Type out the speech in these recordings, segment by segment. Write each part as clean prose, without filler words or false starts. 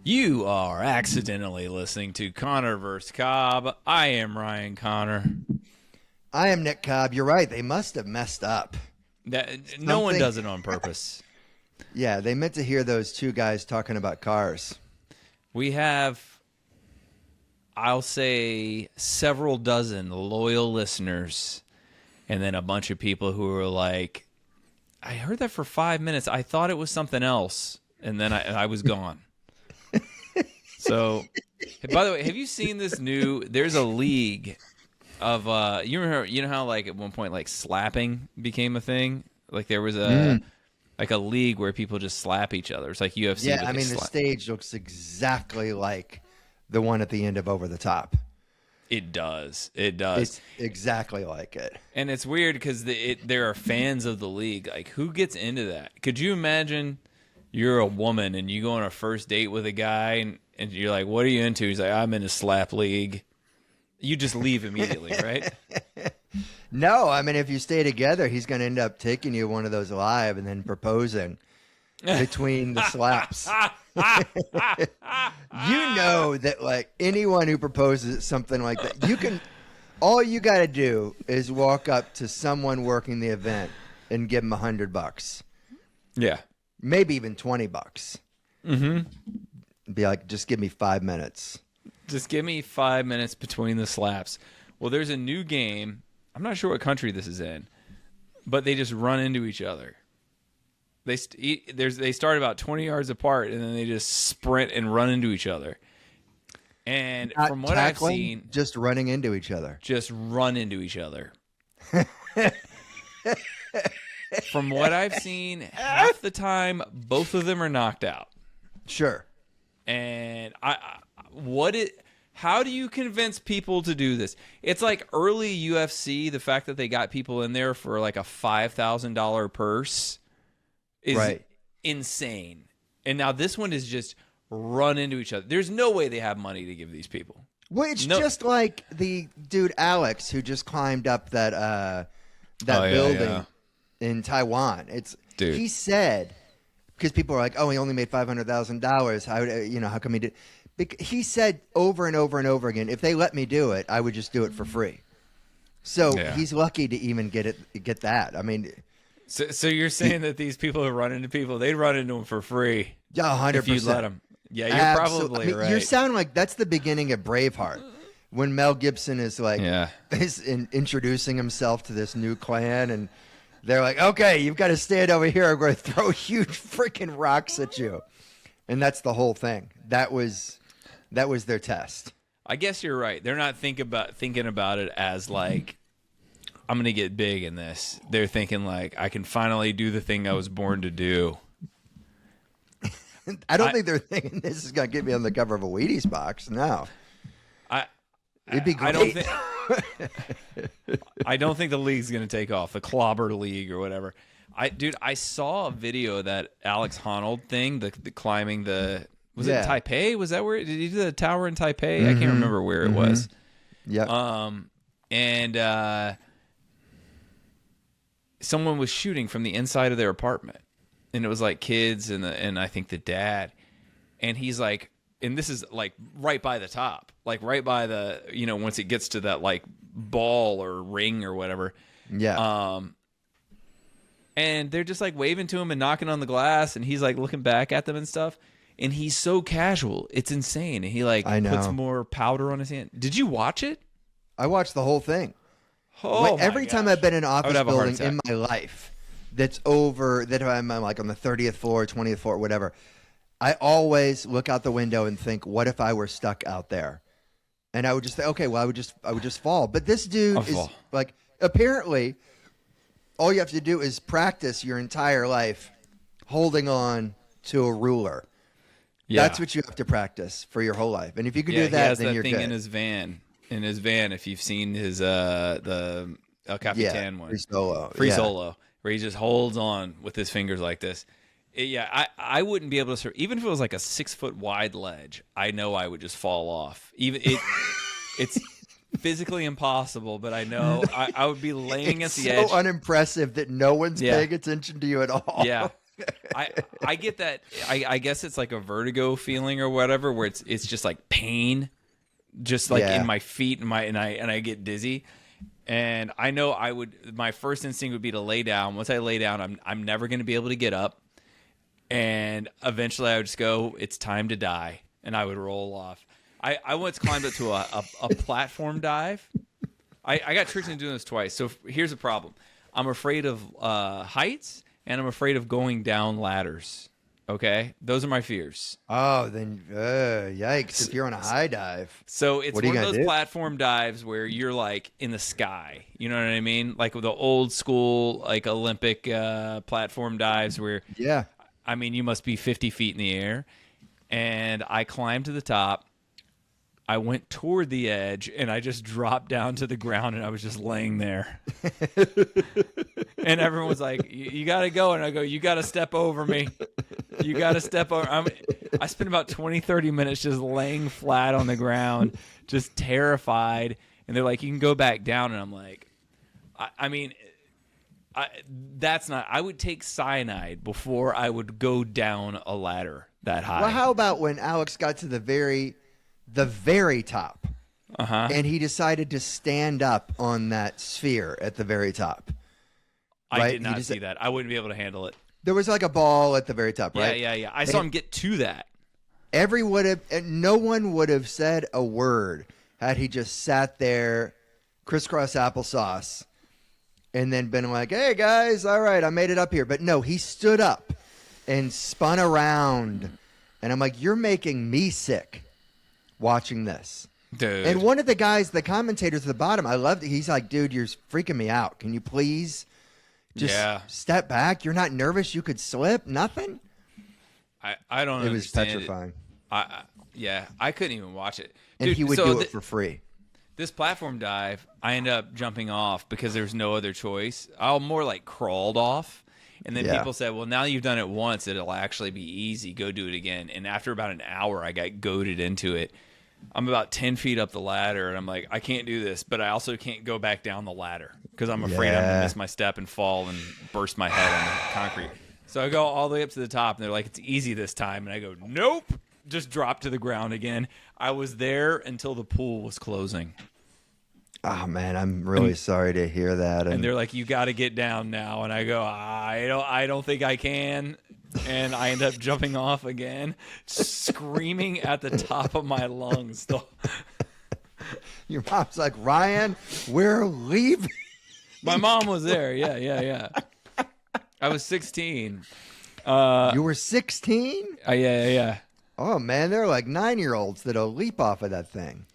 You are accidentally listening to Connor vs. Cobb. I am Ryan Connor. I am Nick Cobb. You're right. They must have messed up. No one does it on purpose. Yeah, they meant to hear those two guys talking about cars. We have, I'll say, several dozen loyal listeners, and then a bunch of people who were like, I heard that for 5 minutes. I thought it was something else, and then I was gone. So, by the way, have you seen this new? There's a league of you know how like at one point like slapping became a thing. Like there was a league where people just slap each other. It's like UFC. Yeah, I mean the stage looks exactly like the one at the end of Over the Top. It does. It does. It's exactly like it. And it's weird because there are fans of the league. Like who gets into that? Could you imagine? You're a woman and you go on a first date with a guy and you're like, what are you into? He's like, I'm in a slap league. You just leave immediately, right? No, I mean, if you stay together, he's going to end up taking you one of those live and then proposing between the slaps. You know that like anyone who proposes something like that, all you got to do is walk up to someone working the event and give them $100. Yeah. Maybe even $20. Mm-hmm. Be like, just give me 5 minutes. Just give me 5 minutes between the slaps. Well, there's a new game. I'm not sure what country this is in, but they just run into each other. They start about 20 yards apart, and then they just sprint and run into each other. And Not from what tackling, I've seen, just running into each other. just run into each other. From what I've seen, half the time, both of them are knocked out. Sure. And how do you convince people to do this? It's like early UFC, the fact that they got people in there for like a $5,000 purse is insane. And now this one is just run into each other. There's no way they have money to give these people. Well, it's just like the dude Alex who just climbed up that building in Taiwan. He said, because people are like, oh, he only made $500,000. How come he did? He said over and over and over again, if they let me do it, I would just do it for free. So he's lucky to even get that. I mean, so you're saying that these people who run into people, they'd run into them for free? Yeah, 100%. If you let them. Yeah, you're probably right. You sound like that's the beginning of Braveheart. When Mel Gibson is like, introducing himself to this new clan, and they're like, okay, you've got to stand over here. I'm going to throw huge freaking rocks at you. And that's the whole thing. That was their test. I guess you're right. They're not thinking about it as like, I'm going to get big in this. They're thinking like, I can finally do the thing I was born to do. I don't think they're thinking this is going to get me on the cover of a Wheaties box. No. It'd be great. I don't think the league's going to take off, the clobber league or whatever. I saw a video of that Alex Honnold thing, the climbing it Taipei? Was that where did he do the tower in Taipei? I can't remember where it was. Yeah. And someone was shooting from the inside of their apartment, and it was like kids and I think the dad, and he's like, and this is like right by the top, like right by the, once it gets to that like ball or ring or whatever. Yeah. And they're just like waving to him and knocking on the glass, and he's like looking back at them and stuff. And he's so casual. It's insane. And he like puts more powder on his hand. Did you watch it? I watched the whole thing. Oh, every time I've been in an office building in my life that I'm like on the 30th floor, 20th floor, whatever, I always look out the window and think, what if I were stuck out there? And I would just think, okay, well, I would just fall. But this dude is like, apparently, all you have to do is practice your entire life holding on to a ruler. Yeah. That's what you have to practice for your whole life. And if you can do that, then you're good. He has that thing in his van, if you've seen his the El Capitan one. Free solo, where he just holds on with his fingers like this. I wouldn't be able to even if it was like a 6 foot wide ledge. I know I would just fall off. It's physically impossible, but I know I would be laying at the edge. It's so unimpressive that no one's paying attention to you at all. Yeah. I get that. I guess it's like a vertigo feeling or whatever, where it's just like pain, just like in my feet and I get dizzy. And I know my first instinct would be to lay down. Once I lay down, I'm never going to be able to get up. And eventually I would just go, it's time to die. And I would roll off. I once climbed up to a platform dive. I got tricked into doing this twice. So here's the problem. I'm afraid of heights, and I'm afraid of going down ladders. Okay? Those are my fears. Oh, then yikes if you're on a high dive. So it's one of those platform dives where you're like in the sky. You know what I mean? Like the old school like Olympic platform dives where I mean, you must be 50 feet in the air. And I climbed to the top. I went toward the edge, and I just dropped down to the ground, and I was just laying there. And everyone was like, you got to go. And I go, you got to step over me. You got to step over. I spent about 20, 30 minutes just laying flat on the ground, just terrified. And they're like, you can go back down. And I'm like, that's not, I would take cyanide before I would go down a ladder that high. Well, how about when Alex got to the very top, and he decided to stand up on that sphere at the very top? Right? I did not see that. I wouldn't be able to handle it. There was like a ball at the very top, right? Yeah. I saw him get to that. No one would have said a word had he just sat there, crisscross applesauce, and then been like, hey, guys, all right, I made it up here. But no, he stood up and spun around. And I'm like, you're making me sick watching this. Dude. And one of the guys, the commentators at the bottom, I loved it. He's like, dude, you're freaking me out. Can you please just step back? You're not nervous? You could slip? Nothing? I don't understand. It was petrifying. I couldn't even watch it. And dude, he would do it for free. This platform dive, I ended up jumping off because there was no other choice. I more like crawled off. And then people said, well, now you've done it once, it'll actually be easy. Go do it again. And after about an hour, I got goaded into it. I'm about 10 feet up the ladder, and I'm like, I can't do this. But I also can't go back down the ladder because I'm afraid I'm going to miss my step and fall and burst my head on the concrete. So I go all the way up to the top, and they're like, it's easy this time. And I go, nope. Just drop to the ground again. I was there until the pool was closing. Oh man, I'm really sorry to hear that. And they're like, you got to get down now. And I go, I don't think I can. And I end up jumping off again, screaming at the top of my lungs. Your mom's like, Ryan, we're leaving. My mom was there. Yeah. I was 16. You were 16? Yeah. Oh, man, they're like 9-year-olds that'll leap off of that thing.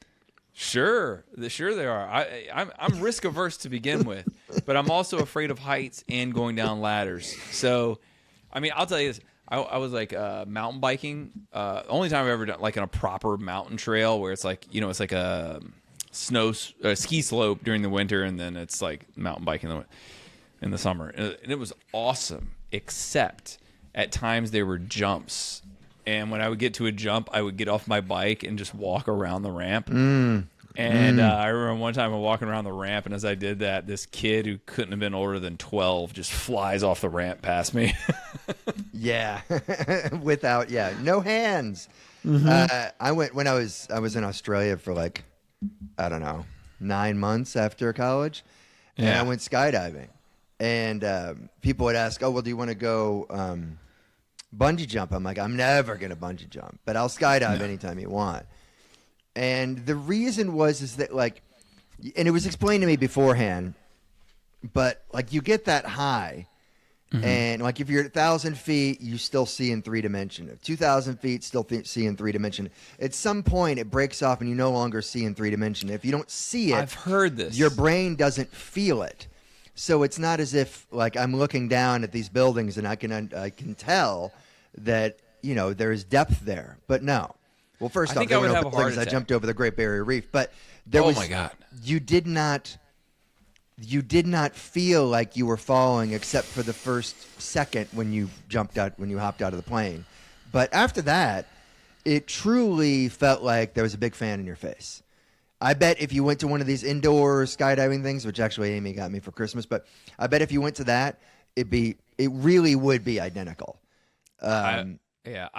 Sure they are. I'm risk averse to begin with, but I'm also afraid of heights and going down ladders. So, I mean, I'll tell you this. I was like mountain biking. Only time I've ever done like on a proper mountain trail where it's like, you know, it's like a ski slope during the winter, and then it's like mountain biking in the summer. And it was awesome, except at times there were jumps. And when I would get to a jump, I would get off my bike and just walk around the ramp. I remember one time I'm walking around the ramp, and as I did that, this kid who couldn't have been older than 12 just flies off the ramp past me. Yeah. No hands. I went when I was in Australia for like, I don't know, 9 months after college. And I went skydiving. And people would ask, oh, well, do you want to go bungee jump? I'm like, I'm never going to bungee jump, but I'll skydive anytime you want. And the reason is that like, and it was explained to me beforehand, but like you get that high, and like if you're at 1,000 feet, you still see in 3 dimension. At 2,000 feet, still see in 3 dimension. At some point, it breaks off, and you no longer see in 3 dimension. If you don't see it, I've heard this. Your brain doesn't feel it. So it's not as if like I'm looking down at these buildings and I can tell that, you know, there is depth there. But no. Well, first off, there were no buildings. I jumped over the Great Barrier Reef, but there was. Oh my God! You did not feel like you were falling except for the first second when you hopped out of the plane. But after that, it truly felt like there was a big fan in your face. I bet if you went to one of these indoor skydiving things, which actually Amy got me for Christmas, but I bet if you went to that, it'd be it really would be identical. I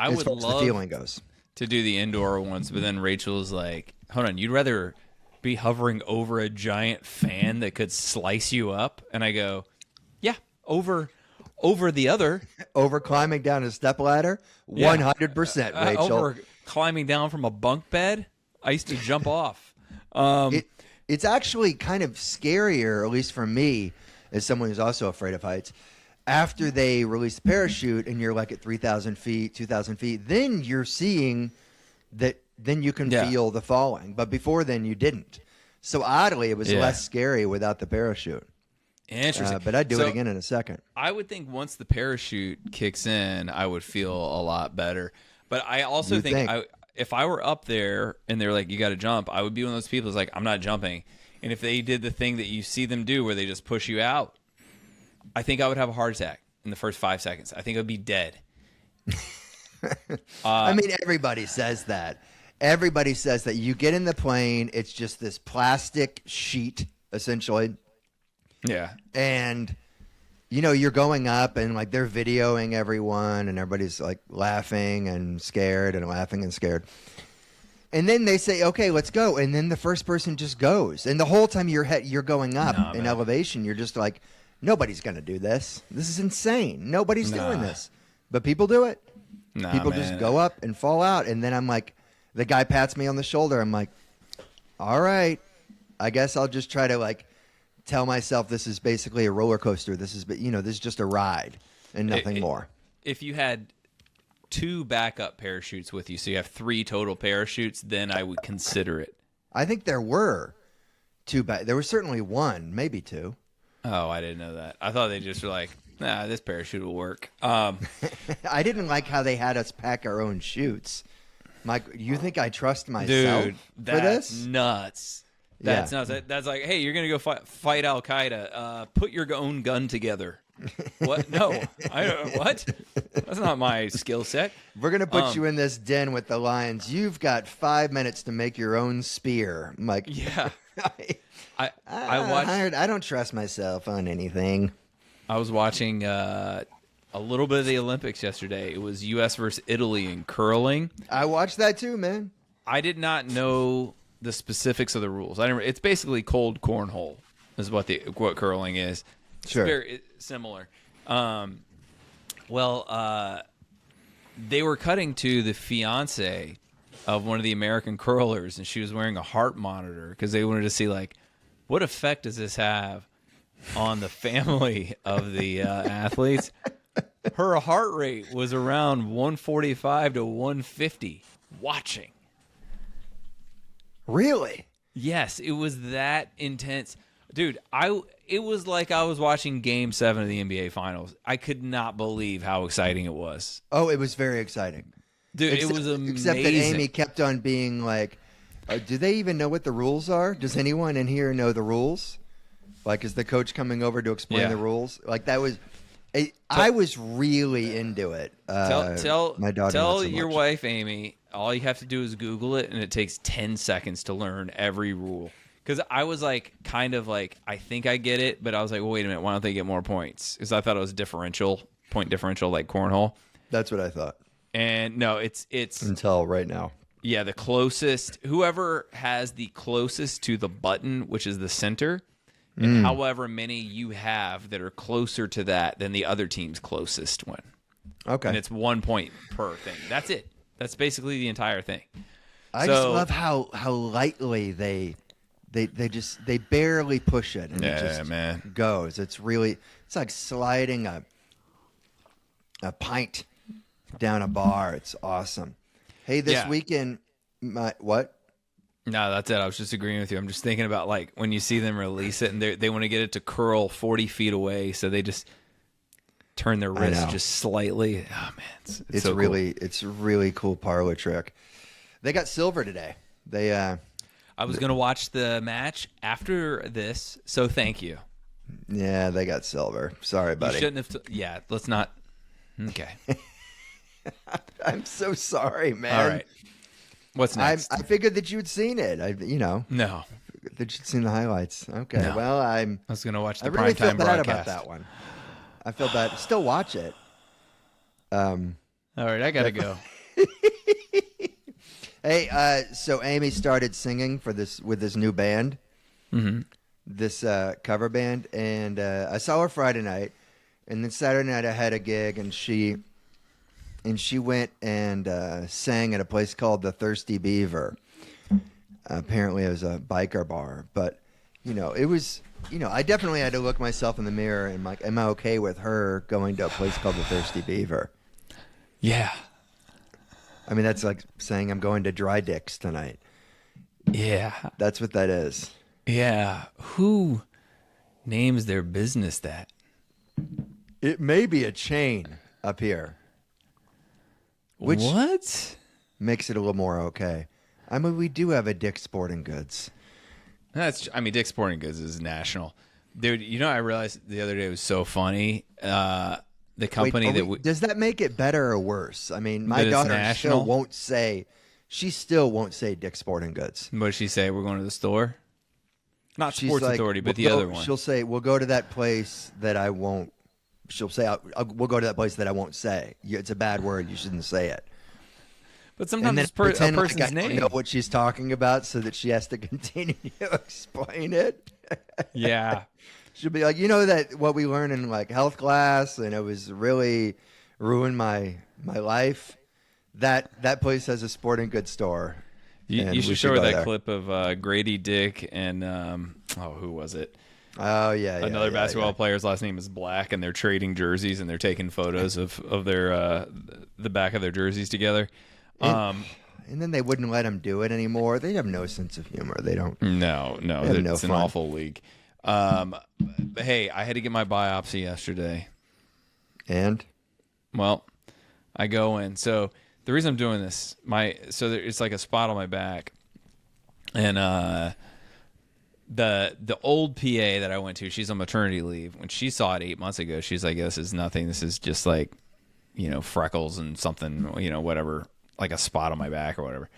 would love the feeling goes to do the indoor ones, but then Rachel's like, hold on, you'd rather be hovering over a giant fan that could slice you up? And I go, yeah, over the other. Over climbing down a stepladder? 100%, Rachel. Over climbing down from a bunk bed? I used to jump off. It's actually kind of scarier, at least for me, as someone who's also afraid of heights. After they release the parachute and you're like at 3,000 feet, 2,000 feet, then you're seeing that, then you can feel the falling. But before then, you didn't. So oddly, it was less scary without the parachute. Interesting. But I'd do it again in a second. I would think once the parachute kicks in, I would feel a lot better. But I also think if I were up there and they're like, you got to jump, I would be one of those people who's like, I'm not jumping. And if they did the thing that you see them do where they just push you out, I think I would have a heart attack in the first 5 seconds. I think I'd be dead. I mean, everybody says that. Everybody says that you get in the plane, it's just this plastic sheet, essentially. Yeah. And, you know, you're going up and like they're videoing everyone and everybody's like laughing and scared and laughing and scared. And then they say, okay, let's go. And then the first person just goes. And the whole time you're going up in elevation, you're just like, nobody's going to do this. This is insane. Nobody's doing this. But people do it. People just go up and fall out. And then I'm like, the guy pats me on the shoulder. I'm like, all right, I guess I'll just try to like tell myself this is basically a roller coaster. This is just a ride and nothing more. If you had 2 backup parachutes with you, so you have 3 total parachutes, then I would consider it. I think there were 2 there was certainly 1, maybe 2. Oh, I didn't know that. I thought they just were like, nah, this parachute will work. I didn't like how they had us pack our own chutes. Mike, you think I trust myself for this? Nuts. That's nuts. That's like, hey, you're going to go fight Al Qaeda. Put your own gun together. What? No. What? That's not my skill set. We're going to put you in this den with the lions. You've got 5 minutes to make your own spear. I'm like, yeah. I don't trust myself on anything. I was watching a little bit of the Olympics yesterday. It was U.S. versus Italy in curling. I watched that too, man. I did not know the specifics of the rules. It's basically cold cornhole is what curling is. Sure. It's very similar. They were cutting to the fiance of one of the American curlers, and she was wearing a heart monitor because they wanted to see, like, what effect does this have on the family of the athletes? Her heart rate was around 145 to 150 watching. Really? Yes, it was that intense. Dude, it was like I was watching Game 7 of the NBA Finals. I could not believe how exciting it was. Oh, it was very exciting. Dude, it was amazing. Except that Amy kept on being like, do they even know what the rules are? Does anyone in here know the rules? Like, is the coach coming over to explain the rules? Like, that was... I was really into it. My daughter tell your wife, Amy, all you have to do is Google it, and it takes 10 seconds to learn every rule. Because I was like, kind of like, I think I get it, but I was like, well, wait a minute, why don't they get more points? Because I thought it was point differential, like cornhole. That's what I thought. And no, it's until right now. Yeah, the closest, whoever has the closest to the button, which is the center, and however many you have that are closer to that than the other team's closest win. Okay. And it's 1 point per thing. That's it. That's basically the entire thing. I just love how lightly they barely push it and it just goes. It's like sliding a pint down a bar. It's awesome. Hey, this weekend, what? No, that's it. I was just agreeing with you. I'm just thinking about, like, when you see them release it and they want to get it to curl 40 feet away, so they just turn their wrist just slightly. Oh man, it's so really cool. It's a really cool parlor trick. They got silver today. I was gonna watch the match after this, so thank you. Yeah, they got silver. Sorry, buddy. You shouldn't have. Let's not. Okay. I'm so sorry, man. All right. What's next? I figured that you'd seen it. No. That you'd seen the highlights. Okay. No. Well, I was going to watch the I really primetime feel bad broadcast about that one. I feel bad. Still watch it. All right, I gotta go. Hey, so Amy started singing with this new band, this cover band, and I saw her Friday night, and then Saturday night I had a gig, and she went and sang at a place called the Thirsty Beaver. Apparently, it was a biker bar, but it was. I definitely had to look myself in the mirror and like, am I okay with her going to a place called the Thirsty Beaver? Yeah. I mean, that's like saying I'm going to Dry Dicks tonight. Yeah. That's what that is. Yeah. Who names their business that? It may be a chain up here. Which what? Makes it a little more okay. I mean, we do have a Dick's Sporting Goods. Dick's Sporting Goods is national. Dude, I realized the other day it was so funny. The company does that make it better or worse? I mean, my daughter still won't say Dick's Sporting Goods. What does she say? We're going to the store? Not Sports Authority, but the other one. She'll say, we'll go to that place that I won't. She'll say, we'll go to that place that I won't say. It's a bad word. You shouldn't say it. But sometimes it's a person's like I name. don't know what she's talking about, so that she has to continue to explain it. Yeah. She'll be like, that what we learned in like health class, and it was really ruined my life. That place has a sporting goods store. You should show her that clip of Grady Dick and who was it? Oh yeah, another basketball player's last name is Black, and they're trading jerseys and they're taking photos of their the back of their jerseys together. And then they wouldn't let them do it anymore. They have no sense of humor. They don't. No, it's an awful league. Hey, I had to get my biopsy yesterday. And? Well, I go in. So the reason I'm doing this, it's like a spot on my back, and the old PA that I went to, she's on maternity leave. When she saw it 8 months ago, she's like, "This is nothing. This is just like, freckles and something, whatever." Like a spot on my back or whatever.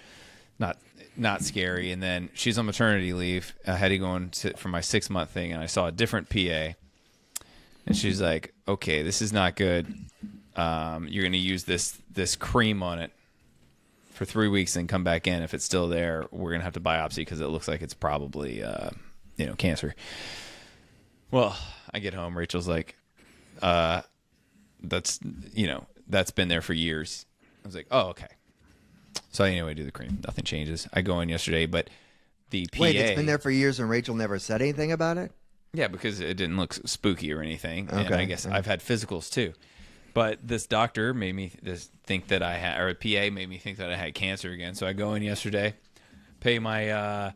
Not scary. And then she's on maternity leave. I had to go for my 6-month thing, and I saw a different PA. And she's like, okay, this is not good. You're going to use this cream on it for 3 weeks and come back in. If it's still there, we're going to have to biopsy because it looks like it's probably, cancer. Well, I get home. Rachel's like, that's been there for years. I was like, oh, okay. So anyway, do the cream. Nothing changes. I go in yesterday, but the PA... Wait, it's been there for years and Rachel never said anything about it? Yeah, because it didn't look spooky or anything. Okay. And I guess I've had physicals too. But this doctor made me think that I had... Or a PA made me think that I had cancer again. So I go in yesterday, pay my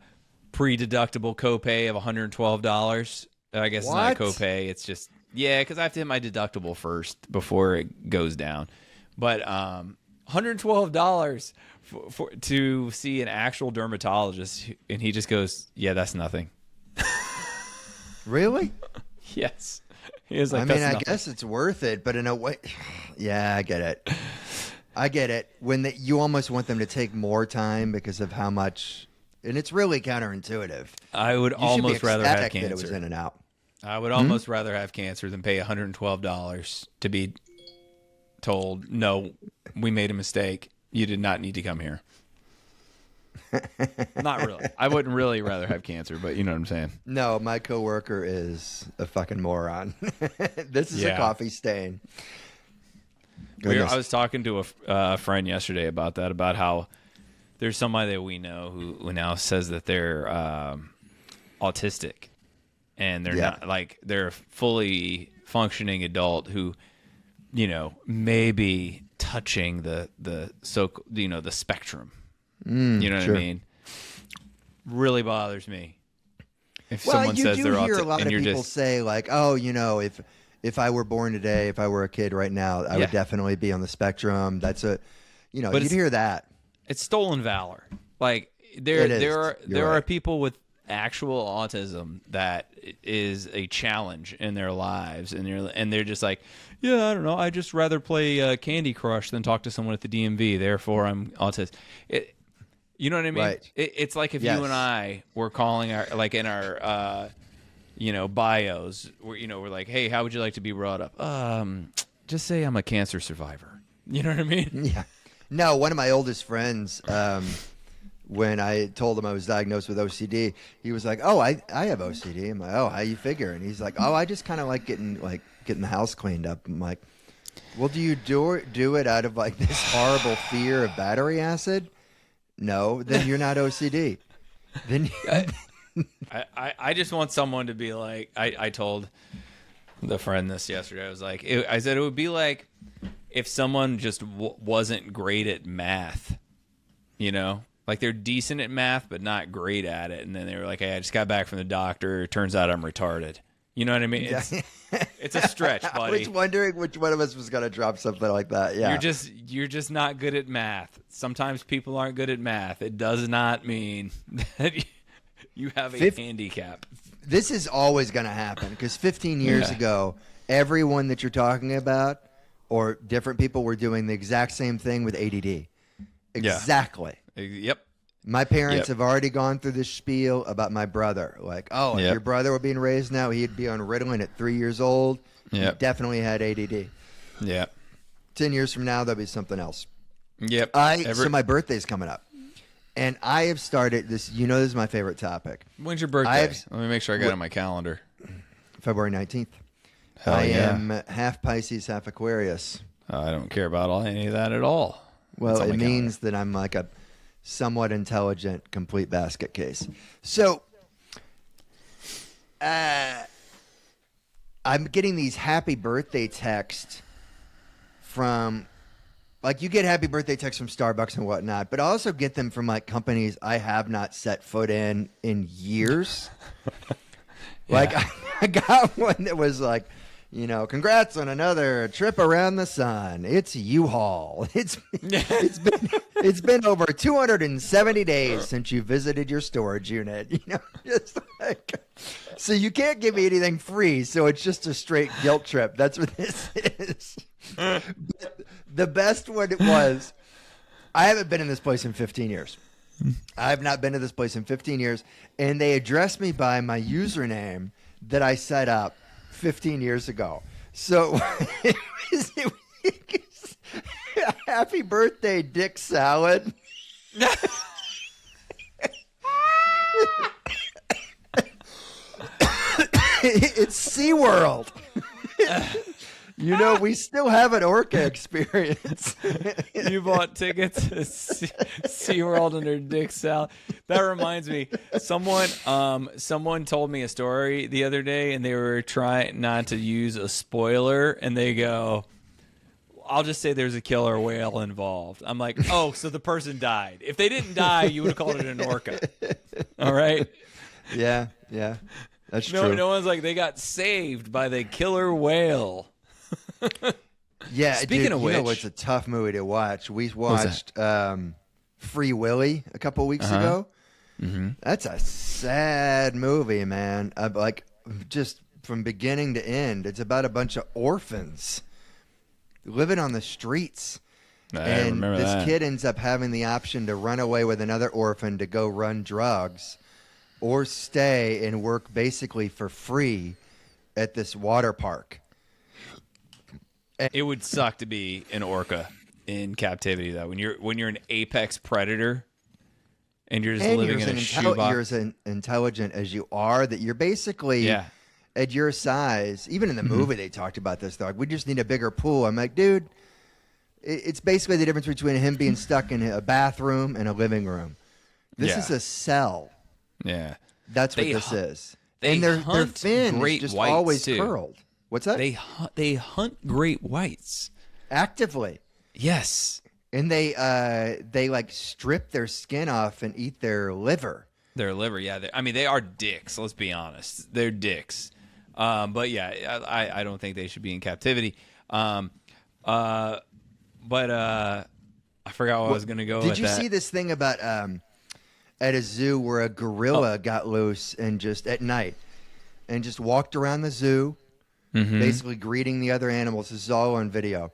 pre-deductible copay of $112. I guess What? It's not a copay. It's just... Yeah, because I have to hit my deductible first before it goes down. But $112 to see an actual dermatologist, and he just goes, "Yeah, that's nothing." Really? Yes. He was like, I mean, I guess it's worth it, but in a way, yeah, I get it. I get it. When you almost want them to take more time because of how much, and it's really counterintuitive. I would almost rather have cancer. That it was in and out. I would almost rather have cancer than pay $112 to be told, "No, we made a mistake. You did not need to come here." Not really. I wouldn't really rather have cancer, but you know what I'm saying. No, my coworker is a fucking moron. This is a coffee stain. I was talking to a friend yesterday about that, about how there's somebody that we know who now says that they're autistic, and they're not, like, they're a fully functioning adult who, may be touching the spectrum. You know what I mean? Really bothers me. If someone says they're autistic, hear a lot of people say, like, "Oh, if I were born today, if I were a kid right now, I would definitely be on the spectrum." That's but you'd hear that. It's stolen valor. Like there are people with actual autism that is a challenge in their lives, and they're just like, "Yeah, I don't know. I just rather play Candy Crush than talk to someone at the DMV. Therefore, I'm autistic." You know what I mean? Right. It's like if you and I were calling in our bios where, we're like, hey, how would you like to be brought up? Just say I'm a cancer survivor. You know what I mean? Yeah. No, one of my oldest friends, when I told him I was diagnosed with OCD, he was like, "Oh, I have OCD." I'm like, "Oh, how you figure?" And he's like, "Oh, I just kind of like getting the house cleaned up." I'm like, "Well, do you do it out of like this horrible fear of battery acid?" No, then you're not OCD. Then I just want someone to be like, I told the friend this yesterday. I was like, I said it would be like if someone just wasn't great at math, like they're decent at math but not great at it, and then they were like, hey, I just got back from the doctor. It turns out I'm retarded. You know what I mean? It's a stretch, buddy. I was wondering which one of us was going to drop something like that. Yeah, you're just not good at math. Sometimes people aren't good at math. It does not mean that you have a handicap. This is always going to happen because 15 years ago, everyone that you're talking about or different people were doing the exact same thing with ADD. Exactly. Yep. My parents have already gone through this spiel about my brother. Like, if your brother were being raised now, he'd be on Ritalin at 3 years old. He definitely had ADD. Yep. 10 years from now, there'll be something else. Yep. So my birthday's coming up. And I have started this. This is my favorite topic. When's your birthday? Let me make sure I got it on my calendar. February 19th. I am half Pisces, half Aquarius. I don't care about any of that at all. Well, it means that I'm like a somewhat intelligent, complete basket case. So I'm getting these happy birthday texts from, like, you get happy birthday texts from Starbucks and whatnot, but I also get them from like companies I have not set foot in years. Like I got one that was like, congrats on another trip around the sun. It's U-Haul. It's been over 270 days since you visited your storage unit. Just like, so you can't give me anything free. So it's just a straight guilt trip. That's what this is. But the best one it was, I haven't been in this place in 15 years. I have not been to this place in 15 years. And they addressed me by my username that I set up 15 years ago. So it was happy birthday, Dick Salad. It's SeaWorld. We still have an orca experience. You bought tickets to SeaWorld under Dick Salad. That reminds me, someone told me a story the other day, and they were trying not to use a spoiler, and they go, I'll just say there's a killer whale involved. I'm like, oh, so the person died. If they didn't die, you would have called it an orca. All right? Yeah. That's true. No one's like, they got saved by the killer whale. Yeah, Speaking of which, it's a tough movie to watch. We watched Free Willy a couple weeks ago. Mm-hmm. That's a sad movie, man. Like, just from beginning to end, it's about a bunch of orphans living on the streets. I remember this that. Kid ends up having the option to run away with another orphan to go run drugs, or stay and work basically for free at this water park. It would suck to be an orca in captivity, though. When you're an apex predator and you're just living in a shoebox. You're as intelligent as you are, that you're basically at your size. Even in the movie, they talked about this. They're like, we just need a bigger pool. I'm like, dude, it's basically the difference between him being stuck in a bathroom and a living room. This is a cell. Yeah, that's what this is. And their fin is just always curled. What's that? They hunt great whites actively. Yes, and they like strip their skin off and eat their liver. Their liver, yeah. They are dicks. Let's be honest, they're dicks. But yeah, I don't think they should be in captivity. But I forgot what I was going to go. Did you see this thing about at a zoo where a gorilla got loose and just at night and just walked around the zoo? Basically greeting the other animals. This is all on video.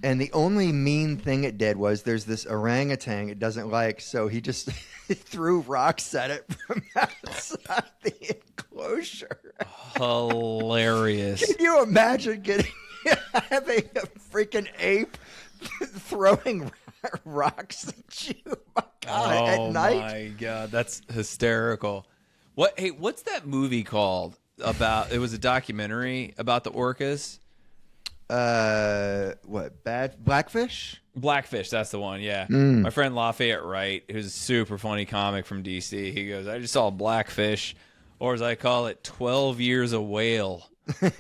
And the only mean thing it did was there's this orangutan it doesn't like, so he just threw rocks at it from outside the enclosure. closure. Hilarious. Can you imagine having a freaking ape throwing rocks at you? My God, at night? Oh my God, that's hysterical. What's that movie called about? It was a documentary about the orcas. Blackfish? Blackfish, that's the one, yeah. My friend Lafayette Wright, who's a super funny comic from DC, he goes, I just saw Blackfish, or as I call it, 12 Years a Whale. That's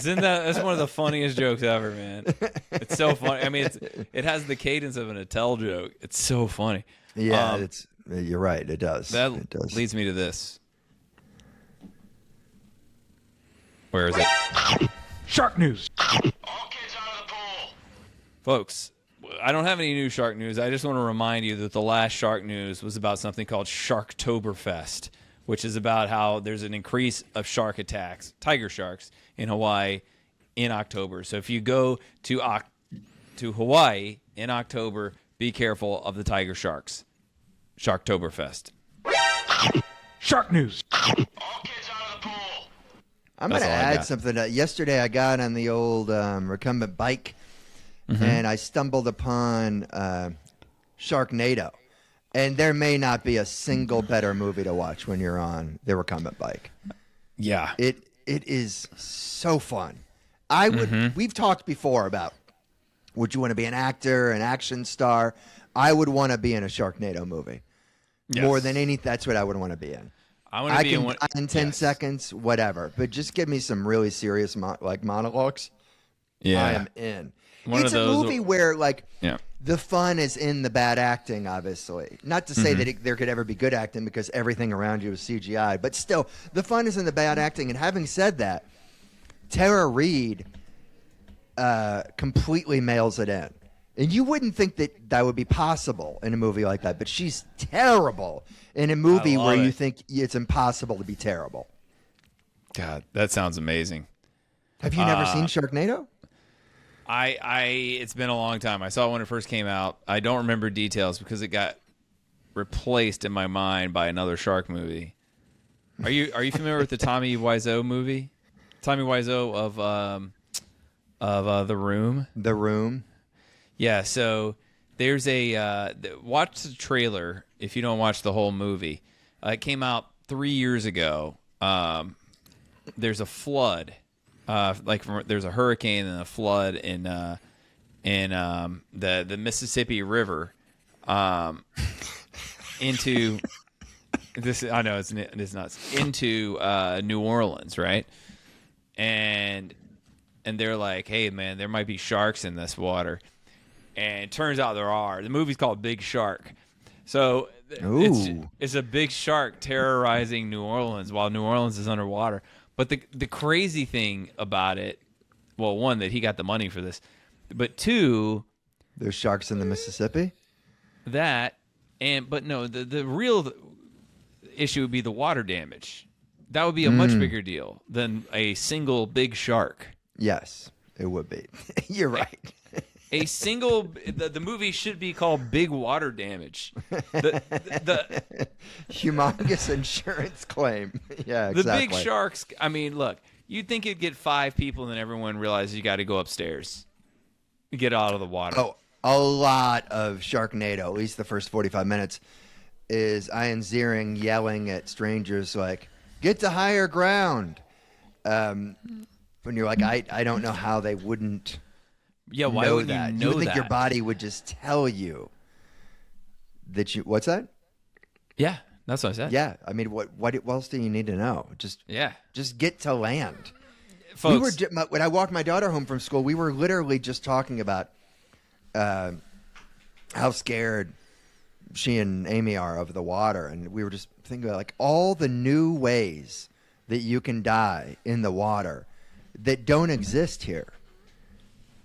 one of the funniest jokes ever, man. It's so funny. I mean, it has the cadence of an Attell joke. It's so funny. Yeah, you're right. It does. That leads me to this. Where is it? Shark news. All kids out of the pool. Folks, I don't have any new shark news. I just want to remind you that the last shark news was about something called Sharktoberfest, which is about how there's an increase of shark attacks, tiger sharks, in Hawaii in October. So if you go to Hawaii in October, be careful of the tiger sharks. Sharktoberfest. Shark news. All kids out of the pool. I'm going to add something. Yesterday, I got on the old recumbent bike, and I stumbled upon Sharknado. And there may not be a single better movie to watch when you're on the recumbent bike. Yeah. It is so fun. We've talked before about, would you want to be an actor, an action star? I would want to be in a Sharknado movie. Yes. More than anything, that's what I would want to be in. I want to be in one in 10 seconds, whatever. But just give me some really serious monologues. Yeah. I am in. One It's of a those movie where Yeah. the fun is in the bad acting, obviously. Not to say that there could ever be good acting because everything around you is CGI, but still, the fun is in the bad acting. And having said that, Tara Reid completely mails it in. And you wouldn't think that would be possible in a movie like that, but she's terrible in a movie where you think it's impossible to be terrible. God, that sounds amazing. Have you never seen Sharknado? It's been a long time. I saw it when it first came out. I don't remember details because it got replaced in my mind by another shark movie. Are you familiar with the Tommy Wiseau movie? Tommy Wiseau of The Room. The Room. Yeah. So there's watch the trailer if you don't watch the whole movie. It came out 3 years ago. There's a flood. There's a hurricane and a flood in the Mississippi River into this. I know it's nuts, into New Orleans, right? And they're like, hey man, there might be sharks in this water, and it turns out there are. The movie's called Big Shark. So it's a big shark terrorizing New Orleans while New Orleans is underwater. But the crazy thing about it, well, one, that he got the money for this, but two, there's sharks in the Mississippi. But no, the real issue would be the water damage. That would be a much bigger deal than a single big shark. Yes, it would be. You're right. The movie should be called Big Water Damage. The humongous insurance claim. Yeah, exactly. The big sharks. I mean, look, you'd think you'd get 5 people, and then everyone realizes you got to go upstairs, get out of the water. Oh, a lot of Sharknado. At least the first 45 minutes is Ian Ziering yelling at strangers like, "Get to higher ground." When you're like, I don't know how they wouldn't. Yeah, why would that? You know you would think that? Your body would just tell you that you. What's that? Yeah, that's what I said. Yeah, I mean, what else do you need to know? Just get to land. Folks, when I walked my daughter home from school, we were literally just talking about how scared she and Amy are of the water, and we were just thinking about like all the new ways that you can die in the water that don't exist here.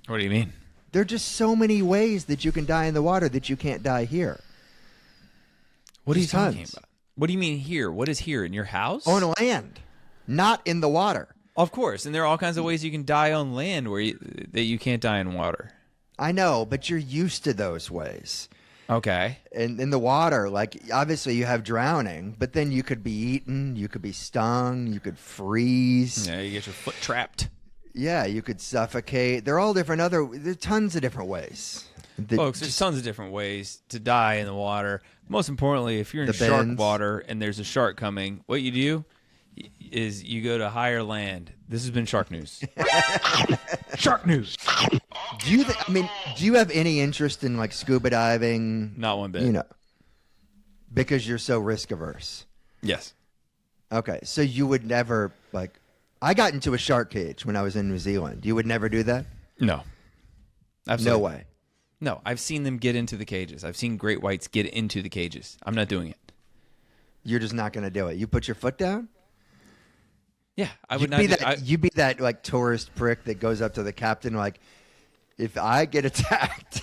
What do you mean? There are just so many ways that you can die in the water that you can't die here. What are you talking about? What do you mean here? What is here? In your house? On land, not in the water. Of course, and there are all kinds of ways you can die on land that you can't die in water. I know, but you're used to those ways. Okay. And in the water, like obviously you have drowning, but then you could be eaten, you could be stung, you could freeze. Yeah, you get your foot trapped. Yeah, you could suffocate. They're all different. There's tons of different ways. Folks, there's tons of different ways to die in the water. Most importantly, if you're in shark water and there's a shark coming, what you do is you go to higher land. This has been Shark News. Shark News. Do you have any interest in like scuba diving? Not one bit. You know, because you're so risk averse. Yes. Okay, so you would never like. I got into a shark cage when I was in New Zealand. You would never do that? No. Absolutely. No way. No, I've seen them get into the cages. I've seen great whites get into the cages. I'm not doing it. You're just not going to do it. You put your foot down? Yeah, I would not. You'd be that like tourist prick that goes up to the captain like, if I get attacked,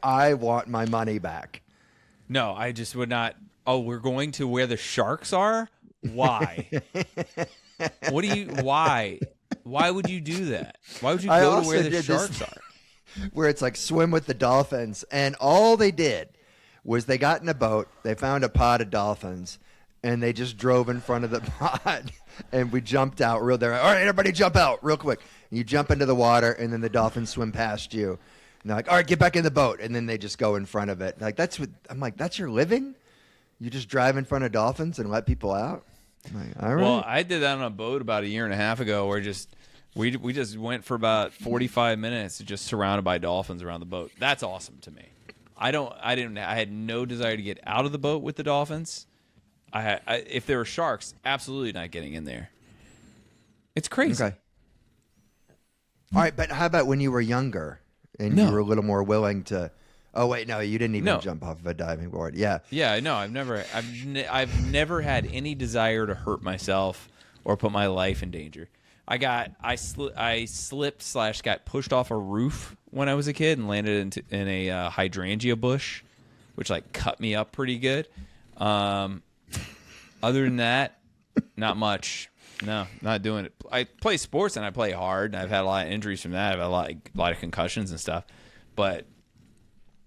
I want my money back. No, I just would not. Oh, we're going to where the sharks are? Why? Why? Why would you do that? Why would you go to where the sharks are? Where it's like swim with the dolphins. And all they did was they got in a boat, they found a pod of dolphins, and they just drove in front of the pod. And we jumped out real there. All right, everybody jump out real quick. And you jump into the water, and then the dolphins swim past you. And they're like, all right, get back in the boat. And then they just go in front of it. Like I'm like, that's your living? You just drive in front of dolphins and let people out? I'm like, all right. Well, I did that on a boat about a year and a half ago where we just went for about 45 minutes just surrounded by dolphins around the boat. That's awesome to me. I had no desire to get out of the boat with the dolphins. If there were sharks, absolutely not getting in there. It's crazy. Okay. All right, but how about when you were younger and you were a little more willing to? Oh wait, no, you didn't even jump off of a diving board. Yeah. Yeah, no, I've never had any desire to hurt myself or put my life in danger. I slipped / got pushed off a roof when I was a kid and landed in a hydrangea bush, which like cut me up pretty good. Other than that, not much. No, not doing it. I play sports and I play hard, and I've had a lot of injuries from that. I've had a lot of concussions and stuff, but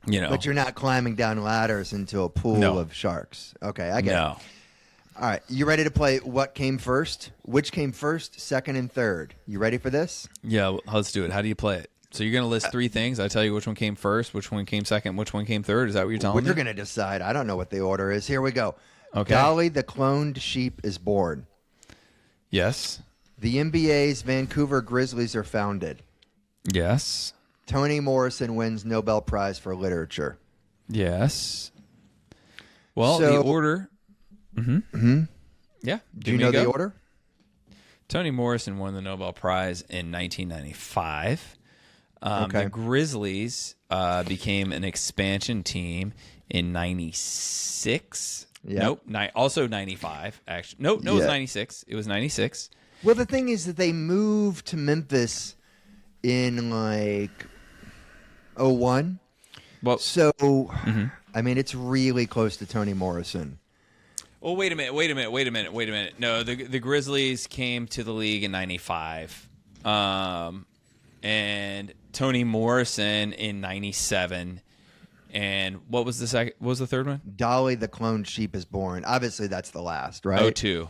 you know. But you're not climbing down ladders into a pool of sharks. Okay, I get it. All right, you ready to play What Came First? Which came first, second, and third? You ready for this? Yeah, let's do it. How do you play it? So you're going to list 3 things. I tell you which one came first, which one came second, which one came third. Is that what you're telling me? You're going to decide. I don't know what the order is. Here we go. Okay. Dolly the cloned sheep is born. Yes. The NBA's Vancouver Grizzlies are founded. Yes. Toni Morrison wins Nobel Prize for Literature. Yes. Well, the order. Yeah. Do you know the order? Toni Morrison won the Nobel Prize in 1995. The Grizzlies became an expansion team in 96. Yep. Nope. Also 95. Actually, no, it was 96. It was 96. Well, the thing is that they moved to Memphis in like 01. Well, so I mean, it's really close to Toni Morrison. Well, wait a minute. No, the Grizzlies came to the league in 95. And Toni Morrison in 97. And what was the second? What was the third one? Dolly the cloned sheep is born. Obviously, that's the last, right? 02.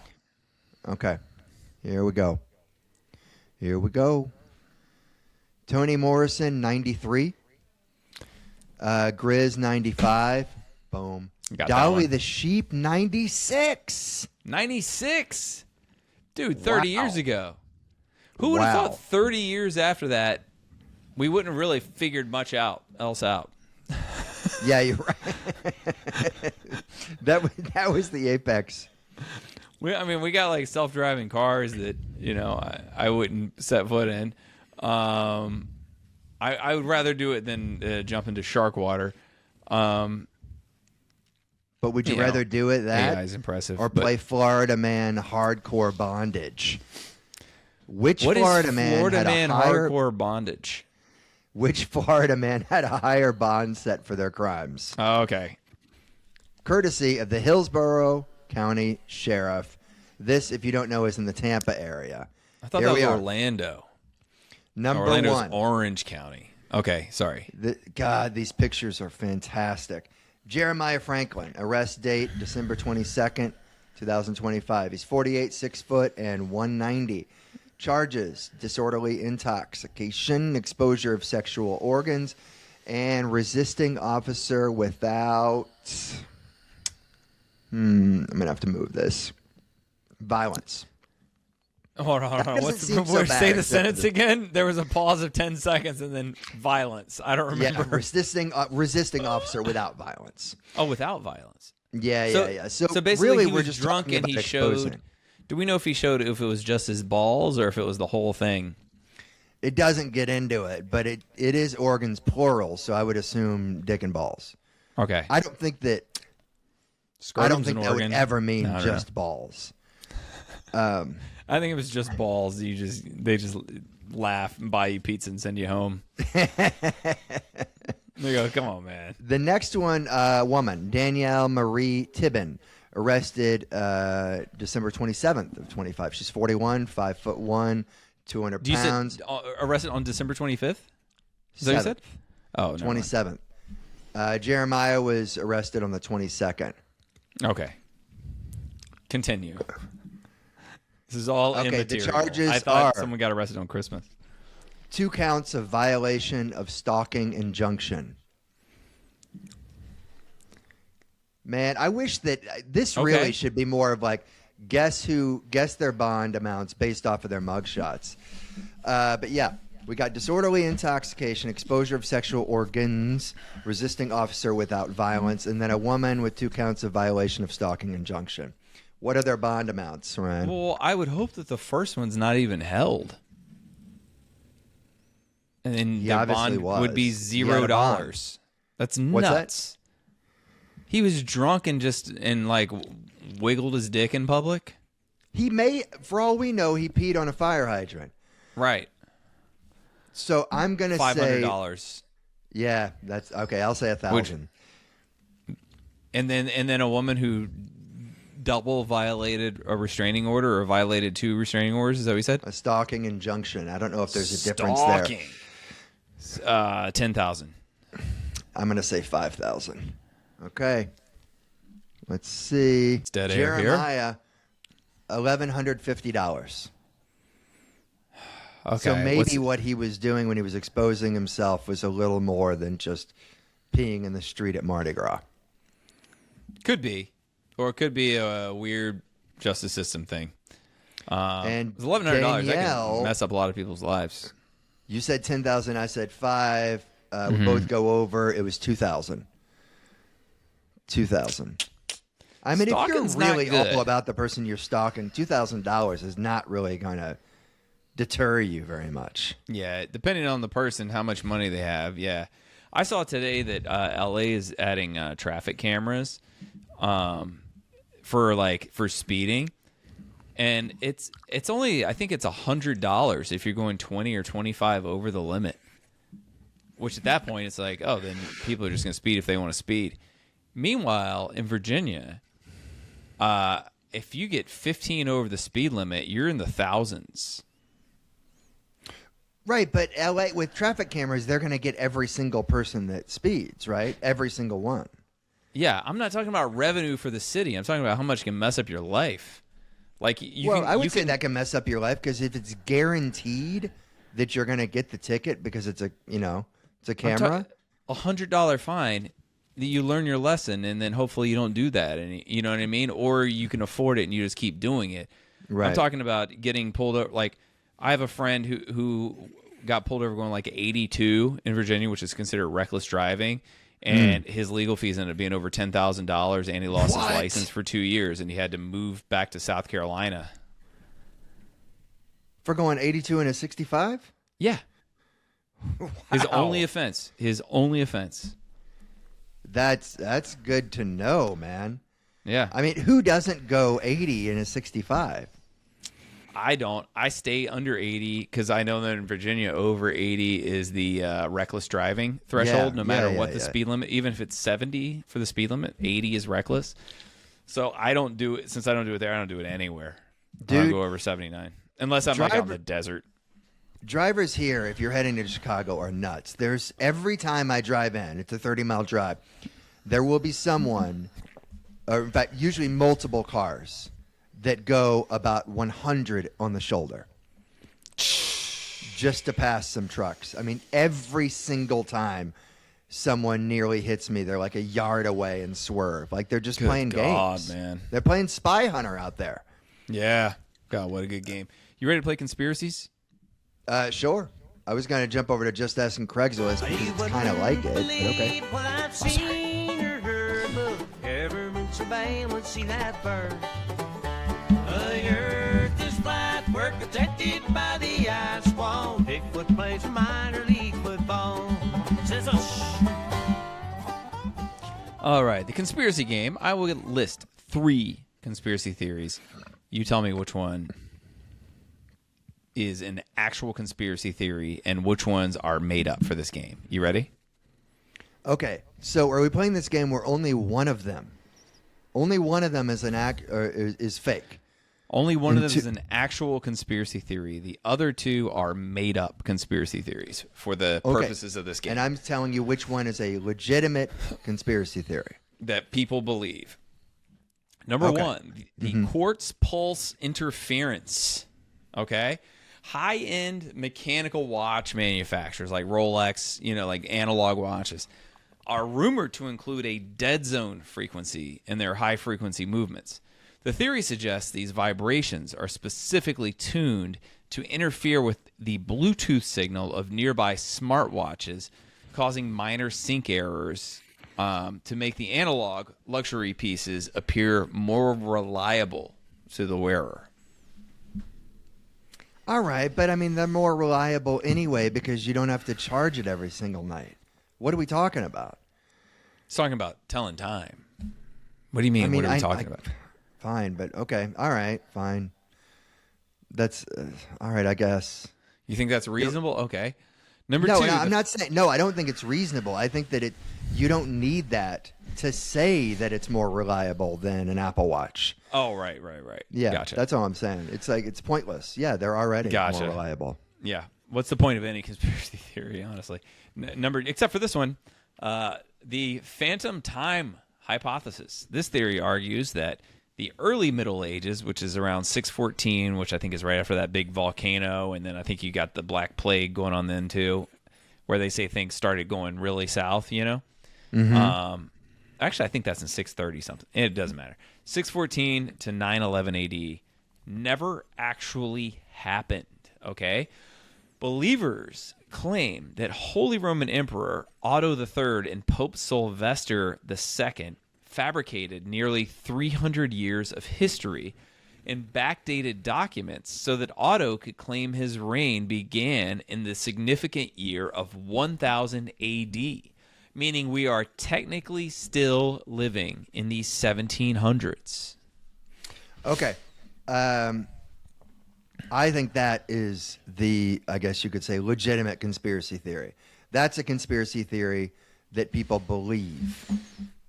Okay. Here we go. Toni Morrison, 93. Grizz, 95. Boom. Dolly the sheep, 96. 96? Dude, 30 years ago. Who would have thought 30 years after that, we wouldn't have really figured much else out? Yeah, you're right. that was the apex. We got like self-driving cars that, I wouldn't set foot in. I would rather do it than jump into shark water. But would you rather do it AI is impressive, or play Florida Man Hardcore Bondage? What Florida Man Hardcore Bondage? Which Florida man had a higher bond set for their crimes? Oh, okay. Courtesy of the Hillsborough County Sheriff. This, if you don't know, is in the Tampa area. I thought that was Orlando. Orlando's 1. Orange County. Okay, sorry. God, these pictures are fantastic. Jeremiah Franklin, arrest date December 22nd, 2025. He's 48, 6 foot, and 190. Charges: disorderly intoxication, exposure of sexual organs, and resisting officer without... I'm going to have to move this. Violence. Hold on. Say the sentence again. There was a pause of 10 seconds and then violence. I don't remember. Yeah, resisting officer without violence. Oh, without violence. Yeah. So basically, really, he we're was just drunk and he showed. Do we know if he showed if it was just his balls or if it was the whole thing? It doesn't get into it, but it is organs plural, so I would assume dick and balls. Okay. I don't think that that would ever mean just balls. I think it was just balls. They just laugh and buy you pizza and send you home. They go, come on, man. The next one, woman, Danielle Marie Tibbin, arrested December 27th of 25. She's 41, 5'1", 200 pounds. Arrested on December 25th? Is that what you said? Oh, 27th. Jeremiah was arrested on the 22nd. Okay. Continue. This is all immaterial. The charges I thought someone got arrested on Christmas. 2 counts of violation of stalking injunction. Man, I wish that this really should be more of like guess their bond amounts based off of their mugshots. But yeah, we got disorderly intoxication, exposure of sexual organs, resisting officer without violence, and then a woman with 2 counts of violation of stalking injunction. What are their bond amounts, Ryan? Well, I would hope that the first one's not even held. And then the bond would be $0. That's nuts. What's that? He was drunk and wiggled his dick in public. He may, for all we know, he peed on a fire hydrant. Right. So I'm going to say $500. Yeah, that's okay. I'll say 1,000. And then a woman who double violated a restraining order or violated 2 restraining orders. Is that what you said? A stalking injunction. I don't know if there's a difference there. 10,000. I'm going to say 5,000. Okay. Let's see. It's dead air here. Jeremiah, $1,150. Okay. So maybe what he was doing when he was exposing himself was a little more than just peeing in the street at Mardi Gras. Could be. Or it could be a weird justice system thing. And $1,100. That can mess up a lot of people's lives. You said 10,000. I said 5. We both go over. It was 2,000. 2,000. I mean, Stalking's if you're really not good. awful about the person you're stalking, $2,000 is not really going to deter you very much. Yeah, depending on the person, how much money they have. Yeah, I saw today that LA is adding traffic cameras for speeding, and it's only, I think it's $100 if you're going 20 or 25 over the limit. Which at that point it's like, oh, then people are just going to speed if they want to speed. Meanwhile, in Virginia, if you get 15 over the speed limit, you're in the thousands. Right, but LA with traffic cameras, they're going to get every single person that speeds, right? Every single one. Yeah, I'm not talking about revenue for the city. I'm talking about how much can mess up your life. Like I would say that can mess up your life because if it's guaranteed that you're going to get the ticket because it's a camera, $100 fine. You learn your lesson, and then hopefully you don't do that. And you know what I mean? Or you can afford it and you just keep doing it. Right. I'm talking about getting pulled over. Like I have a friend who got pulled over going like 82 in Virginia, which is considered reckless driving. And his legal fees ended up being over $10,000, and he lost his license for 2 years, and he had to move back to South Carolina. For going 82 and a 65? Yeah. Wow. His only offense. That's good to know, man. Yeah. I mean, who doesn't go 80 in a 65? I don't. I stay under 80 because I know that in Virginia, over 80 is the reckless driving threshold, no matter what the speed limit. Even if it's 70 for the speed limit, 80 is reckless. So I don't do it. Since I don't do it there, I don't do it anywhere. Dude, I don't go over 79. Unless I'm like out in the desert. Drivers here, if you're heading to Chicago, are nuts. There's every time I drive in, it's a 30-mile drive, there will be someone, or in fact, usually multiple cars that go about 100 on the shoulder just to pass some trucks. I mean, every single time someone nearly hits me, they're like a yard away and swerve. Like they're just playing games. Man. They're playing Spy Hunter out there. Yeah. God, what a good game. You ready to play conspiracies? Sure. I was going to jump over to Just Asking Craigslist because it's kind of like it, but okay. I've seen or heard, but ever been so bad when see that bird. The earth is flat, we're protected by the ice wall. Bigfoot plays for minor league football. Says All right, the conspiracy game. I will list 3 conspiracy theories. You tell me which one is an actual conspiracy theory and which ones are made up for this game. You ready? Okay, so are we playing this game where only one of them is is fake? Only one of them is an actual conspiracy theory. The other 2 are made up conspiracy theories for the purposes of this game. And I'm telling you which one is a legitimate conspiracy theory that people believe. Number 1, the quartz pulse interference. Okay? High-end mechanical watch manufacturers like Rolex, like analog watches, are rumored to include a dead zone frequency in their high-frequency movements. The theory suggests these vibrations are specifically tuned to interfere with the Bluetooth signal of nearby smartwatches, causing minor sync errors to make the analog luxury pieces appear more reliable to the wearer. All right, but I mean, they're more reliable anyway because you don't have to charge it every single night. What are we talking about? It's talking about telling time. What do you mean? What are we talking about? Fine, but okay. All right, fine. That's all right, I guess. You think that's reasonable? Okay. Number 2. No, I'm not saying. No, I don't think it's reasonable. I think that you don't need that to say that it's more reliable than an Apple Watch. Oh, right. Yeah, gotcha. That's all I'm saying. It's like it's pointless. Yeah, they're already more reliable. Yeah. What's the point of any conspiracy theory, honestly? Except for this one, the phantom time hypothesis. This theory argues that the early Middle Ages, which is around 614, which I think is right after that big volcano, and then I think you got the Black Plague going on then too, where they say things started going really south, Actually, I think that's in 630 something. It doesn't matter. 614 to 911 AD never actually happened, okay? Believers claim that Holy Roman Emperor Otto III and Pope Sylvester II fabricated nearly 300 years of history in backdated documents so that Otto could claim his reign began in the significant year of 1000 AD, meaning we are technically still living in the 1700s. Okay. I think that is I guess you could say, legitimate conspiracy theory. That's a conspiracy theory that people believe,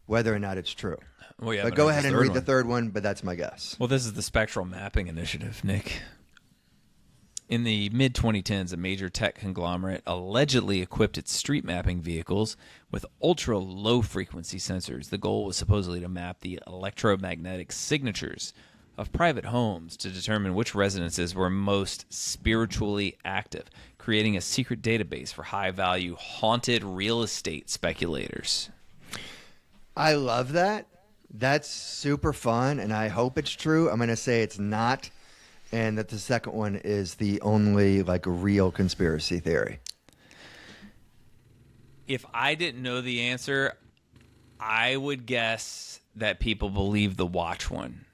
whether or not it's true. Well, yeah, but go ahead and read the third one, but that's my guess. Well, this is the Spectral Mapping Initiative, Nick. In the mid-2010s, a major tech conglomerate allegedly equipped its street mapping vehicles with ultra-low-frequency sensors. The goal was supposedly to map the electromagnetic signatures of private homes to determine which residences were most spiritually active, creating a secret database for high-value haunted real estate speculators. I love that. That's super fun, and I hope it's true. I'm going to say it's not, and that the second one is the only real conspiracy theory. If I didn't know the answer, I would guess that people believe the watch one,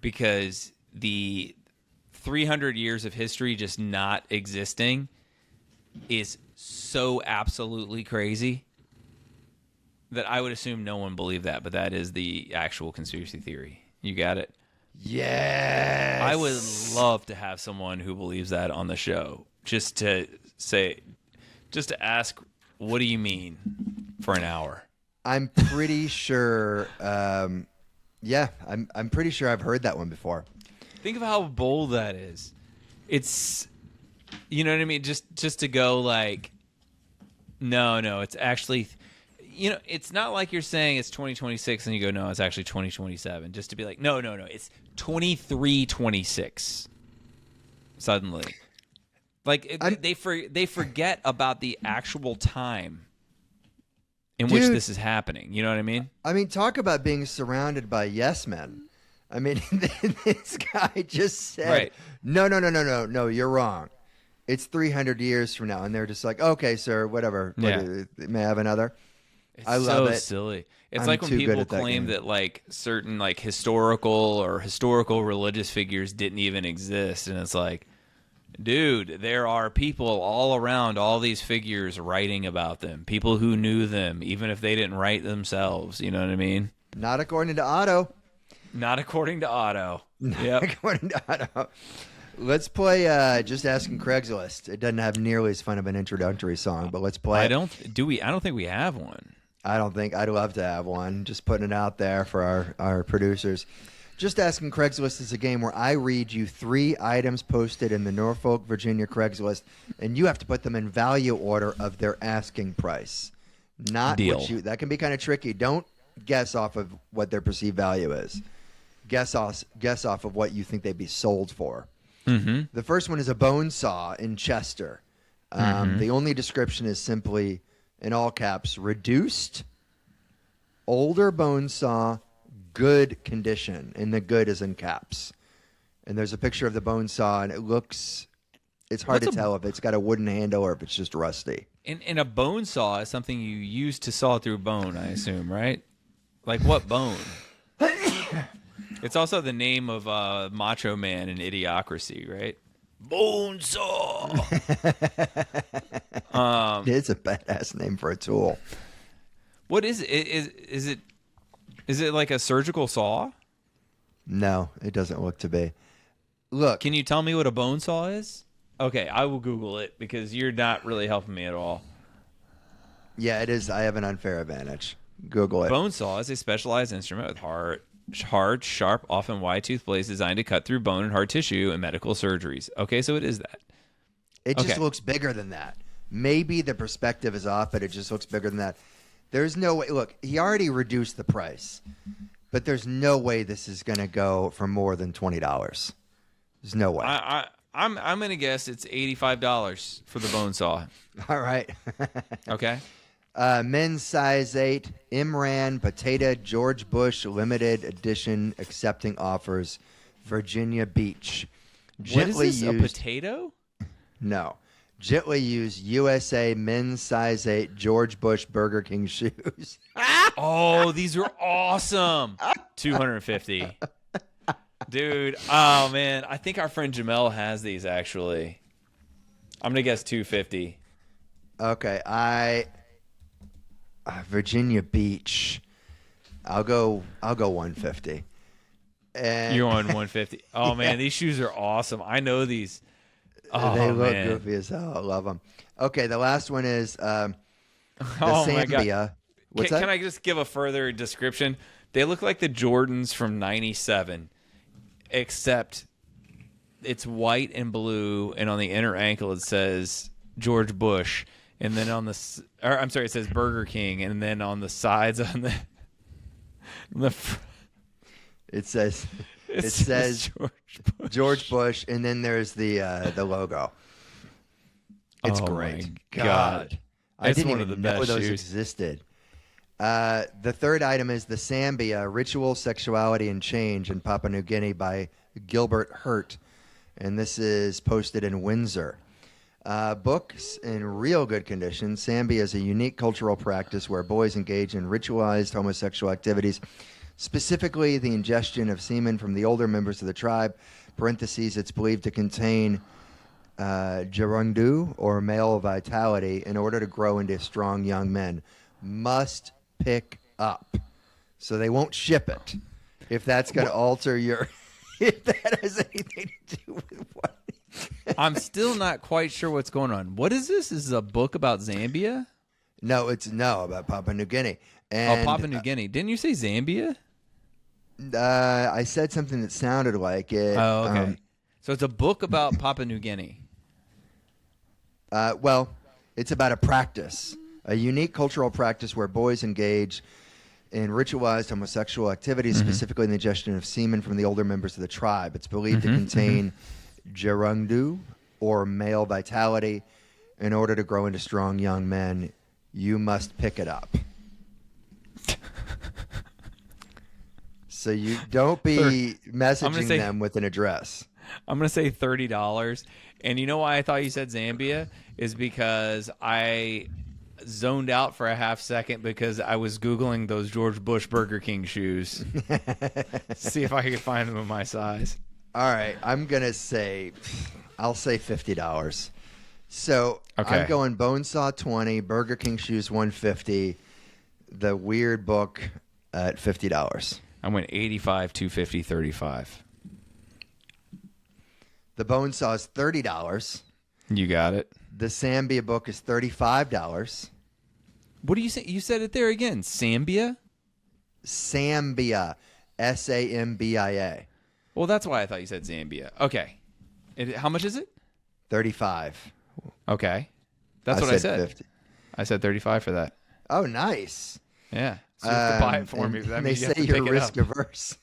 because the 300 years of history just not existing is so absolutely crazy that I would assume no one believed that, but that is the actual conspiracy theory. You got it? Yes. I would love to have someone who believes that on the show, just to ask, what do you mean, for an hour? I'm pretty sure, I'm pretty sure I've heard that one before. Think of how bold that is. It's You know what I mean? Just to go like, no, it's actually, it's not like you're saying it's 2026 and you go, no, it's actually 2027. Just to be like, no, it's 2326. Suddenly, like they forget about the actual time in which this is happening. You know what I mean? I mean, talk about being surrounded by yes men. I mean, this guy just said, right. No, you're wrong. It's 300 years from now. And they're just like, okay, sir, whatever. Yeah. May I have another? I love it. Silly. It's like when people claim that like certain like historical religious figures didn't even exist. And it's like, dude, there are people all around all these figures writing about them. People who knew them, even if they didn't write themselves. You know what I mean? Not according to Otto. Not according to Otto. Yep. According to Otto. Let's play Just Asking Craigslist. It doesn't have nearly as fun of an introductory song, but let's play I don't think we have one. I don't think. I'd love to have one. Just putting it out there for our producers. Just Asking Craigslist is a game where I read you 3 items posted in the Norfolk, Virginia Craigslist, and you have to put them in value order of their asking price. Not Deal. That can be kind of tricky. Don't guess off of what their perceived value is. Guess off of what you think they'd be sold for. Mm-hmm. The first one is a bone saw in Chester. The only description is simply, in all caps, reduced, older bone saw, good condition. And the good is in caps. And there's a picture of the bone saw, and it's hard to tell if it's got a wooden handle or if it's just rusty. And a bone saw is something you use to saw through bone, I assume, right? Like what bone? It's also the name of Macho Man in Idiocracy, right? Bone saw. It's a badass name for a tool. What is it? Is it like a surgical saw? No, it doesn't look to be. Look. Can you tell me what a bone saw is? Okay, I will Google it because you're not really helping me at all. Yeah, it is. I have an unfair advantage. Google it. Bone saw is a specialized instrument with hard, sharp, often wide-toothed blades designed to cut through bone and hard tissue in medical surgeries. Okay, so it is that. It just looks bigger than that. Maybe the perspective is off, but it just looks bigger than that. There's no way. Look, he already reduced the price, but there's no way this is going to go for more than $20. There's no way. I'm going to guess it's $85 for the bone saw. All right. Okay. Men's size 8, Imran Potato George Bush limited edition accepting offers, Virginia Beach. Gently what is this, a potato? No. Gently used USA men's size 8 George Bush Burger King shoes. Oh, these are awesome. $250. Dude, oh man, I think our friend Jamel has these actually. I'm going to guess $250. Okay, Virginia Beach. I'll go $150. And you're on $150. Oh yeah. Man, these shoes are awesome. I know these. Oh, they look man. goofy as hell. I love them. Okay, the last one is the Zambia. What's that? Can I just give a further description? They look like the Jordans from '97, except it's white and blue, and on the inner ankle it says George Bush. And then it says Burger King, and then on the sides it says George Bush, and then there's the logo. It's great. My God. I didn't even know those existed. The third item is the Zambia Ritual, Sexuality, and Change in Papua New Guinea by Gilbert Hurt, and this is posted in Windsor. Books in real good condition. Zambia is a unique cultural practice where boys engage in ritualized homosexual activities, specifically the ingestion of semen from the older members of the tribe. Parentheses, it's believed to contain gerundu, or male vitality, in order to grow into strong young men. Must pick up. So they won't ship it if that's going to alter your... if that has anything to do with what... I'm still not quite sure what's going on. What is this? Is this a book about Zambia? No, about Papua New Guinea. And, Papua New Guinea. Didn't you say Zambia? I said something that sounded like it. Oh, okay. So it's a book about Papua New Guinea. Well, it's about a practice, a unique cultural practice where boys engage in ritualized homosexual activities, specifically in the ingestion of semen from the older members of the tribe. It's believed to contain gerundu, or male vitality. In order to grow into strong young men, you must pick it up. So you don't be messaging them with an address. I'm going to say $30. And you know why I thought you said Zambia? Is because I zoned out for a half second because I was Googling those George Bush Burger King shoes. See if I could find them in my size. All right. I'm going to say, I'll say $50. So I'm going Bonesaw 20, Burger King shoes 150, the weird book at $50. I went 85, 250, 35. The Bonesaw is $30. You got it. The Sambia book is $35. What do you say? You said it there again. Sambia? Sambia. Sambia. Well, that's why I thought you said Zambia. Okay. How much is it? 35. Okay. That's what I said. 50. I said 35 for that. Oh, nice. Yeah. So you have to buy it for me. That means they you say have to you're risk averse.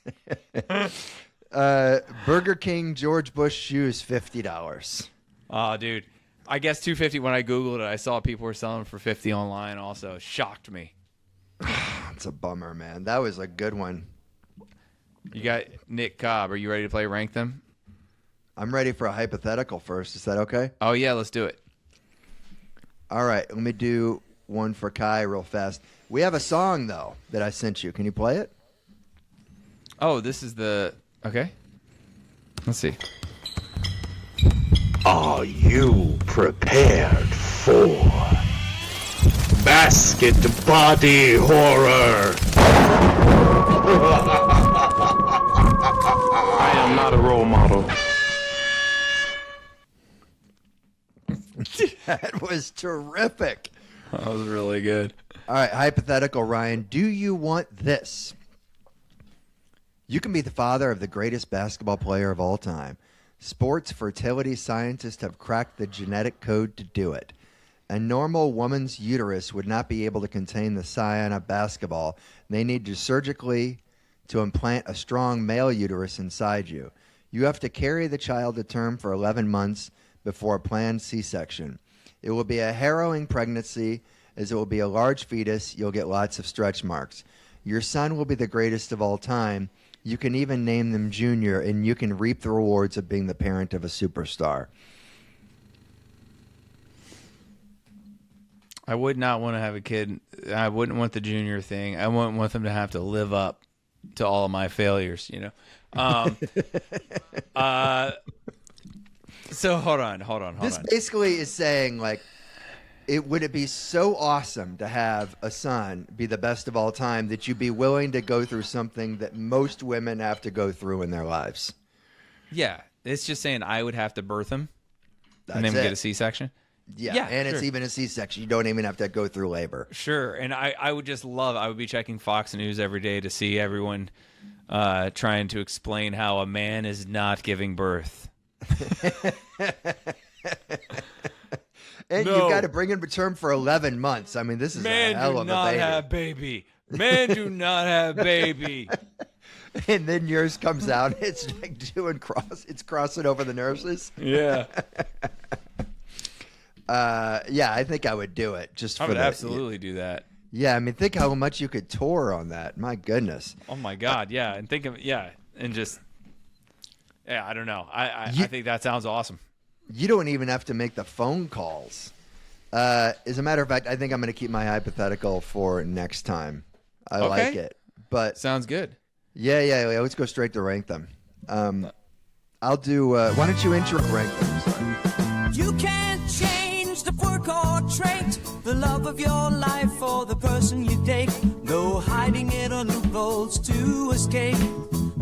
Burger King George Bush shoes, $50. Oh, dude. I guess $250 when I Googled it. I saw people were selling for $50 online also. Shocked me. It's a bummer, man. That was a good one. You got Nick Cobb. Are you ready to play Rank Them? I'm ready for a hypothetical first. Is that okay? Oh, yeah. Let's do it. All right. Let me do one for Kai real fast. We have a song, though, that I sent you. Can you play it? Oh, this is the... Okay. Let's see. Are you prepared for basket body horror? I am not a role model. That was terrific. That was really good. All right, hypothetical, Ryan. Do you want this? You can be the father of the greatest basketball player of all time. Sports fertility scientists have cracked the genetic code to do it. A normal woman's uterus would not be able to contain the scion of basketball. They need to surgically to implant a strong male uterus inside you. You have to carry the child to term for 11 months before a planned C-section. It will be a harrowing pregnancy, as it will be a large fetus. You'll get lots of stretch marks. Your son will be the greatest of all time. You can even name them Junior, and you can reap the rewards of being the parent of a superstar. I would not want to have a kid. I wouldn't want the Junior thing. I wouldn't want them to have to live up to all of my failures, you know. So hold on. This basically is saying, like, would it be so awesome to have a son be the best of all time that you'd be willing to go through something that most women have to go through in their lives? Yeah, it's just saying I would have to birth him and then That's get a C-section. Yeah, and sure. It's even a C-section. You don't even have to go through labor. Sure, and I would just love, I would be checking Fox News every day to see everyone trying to explain how a man is not giving birth. And no. You've got to bring him to term for 11 months. I mean, this is a hell of a baby. Men do not have baby. Men do not have baby. And then yours comes out. It's like it's crossing over the nurses. Yeah. Yeah, I think I would do it. I would absolutely do that. Yeah, I mean, think how much you could tour on that. My goodness. Oh my God, yeah, and think of and just I don't know. I think that sounds awesome. You don't even have to make the phone calls. As a matter of fact, I think I'm going to keep my hypothetical for next time. I like it. But sounds good. Yeah. Let's go straight to rank them. I'll do. Why don't you intro rank them? Sorry. You can't change the work or trait, the love of your life or the person you date. No hiding it or loopholes to escape.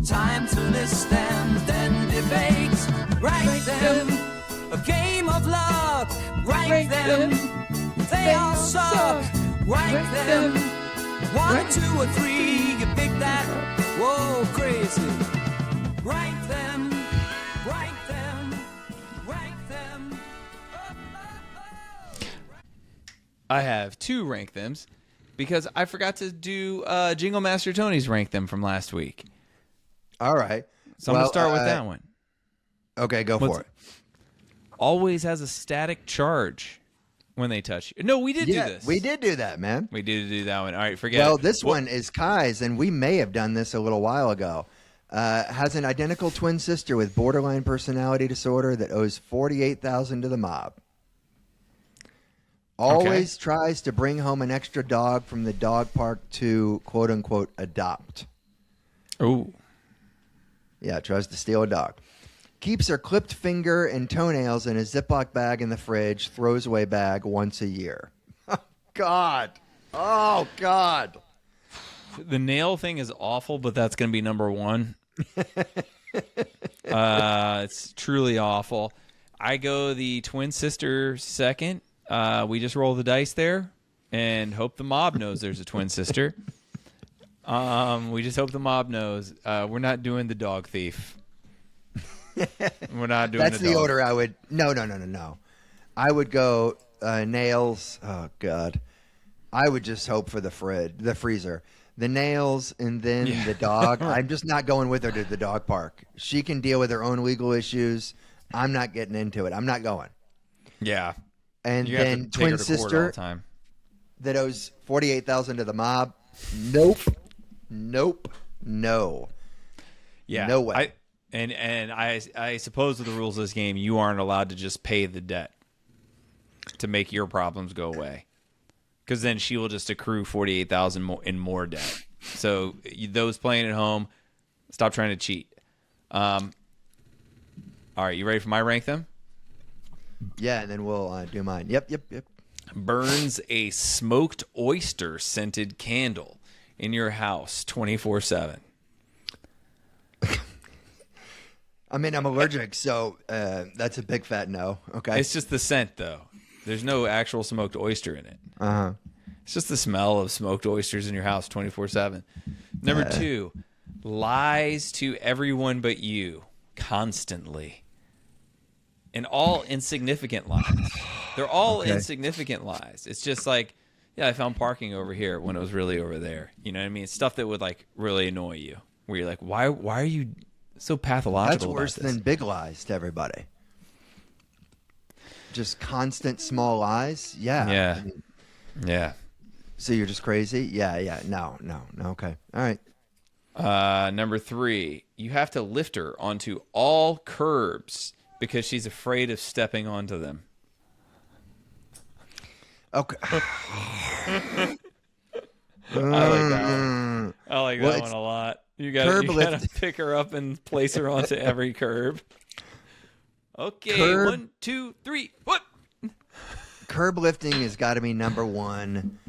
Time to list them, then debate. Rank them. A game of luck, rank them. They all suck, rank them. 1, 2, or 3, you pick that. Whoa, crazy. Rank them, rank them, rank them. I have 2 rank thems because I forgot to do Jingle Master Tony's rank them from last week. All right. So I'm going to start with that one. Okay, go for it. Always has a static charge when they touch you. No, we did do this. We did do that, man. We did do that one. All right, forget it. Well, this one is Kai's, and we may have done this a little while ago. Has an identical twin sister with borderline personality disorder that owes $48,000 to the mob. Always tries to bring home an extra dog from the dog park to quote unquote adopt. Oh. Yeah, tries to steal a dog. Keeps her clipped finger and toenails in a Ziploc bag in the fridge, throws away bag once a year. Oh, God. Oh, God. The nail thing is awful, but that's going to be number 1. It's truly awful. I go the twin sister second. We just roll the dice there and hope the mob knows there's a twin sister. We just hope the mob knows. We're not doing the dog thief. We're not doing. That's the order I would. No. I would go nails. Oh God. I would just hope for the freezer, the nails, and then the dog. I'm just not going with her to the dog park. She can deal with her own legal issues. I'm not getting into it. I'm not going. Yeah. And then twin sister that owes $48,000 to the mob. Nope. No. Yeah. No way. And I suppose with the rules of this game, you aren't allowed to just pay the debt to make your problems go away, because then she will just accrue $48,000 in more debt. So those playing at home, stop trying to cheat. All right, you ready for my rank them? Yeah, and then we'll do mine. Yep. Burns a smoked oyster scented candle in your house 24/7. I mean, I'm allergic, so that's a big fat no. Okay. It's just the scent, though. There's no actual smoked oyster in it. Uh-huh. It's just the smell of smoked oysters in your house 24/7. Number 2, lies to everyone but you constantly. And all insignificant lies. They're all insignificant lies. It's just like, yeah, I found parking over here when it was really over there. You know what I mean? It's stuff that would like really annoy you. Where you're like, why are you so pathological? That's worse than big lies to everybody. Just constant small lies. Yeah. I mean, yeah. So you're just crazy? Yeah. No. Okay. All right. Number 3, you have to lift her onto all curbs because she's afraid of stepping onto them. Okay. I like that one. I like that one a lot. You gotta pick her up and place her onto every curb. Okay, 1, 2, 3. What? Curb lifting has got to be number 1.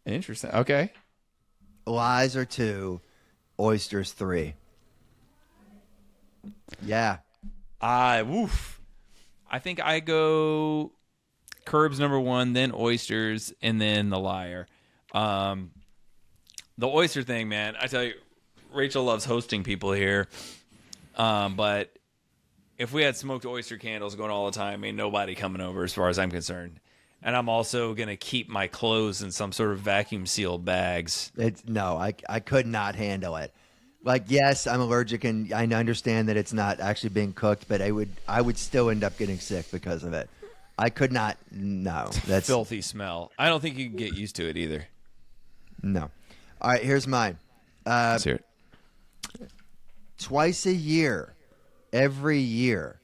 Interesting. Okay. Lies are 2. Oysters 3. Yeah. Woof. I think I go curbs number 1, then oysters, and then the liar. The oyster thing, man, I tell you, Rachel loves hosting people here. But if we had smoked oyster candles going all the time, ain't nobody coming over as far as I'm concerned. And I'm also going to keep my clothes in some sort of vacuum sealed bags. I could not handle it. Like, yes, I'm allergic, and I understand that it's not actually being cooked, but I would still end up getting sick because of it. I could not. No, that's filthy smell. I don't think you can get used to it either. No. All right, here's mine. Let's hear it. Twice a year, every year,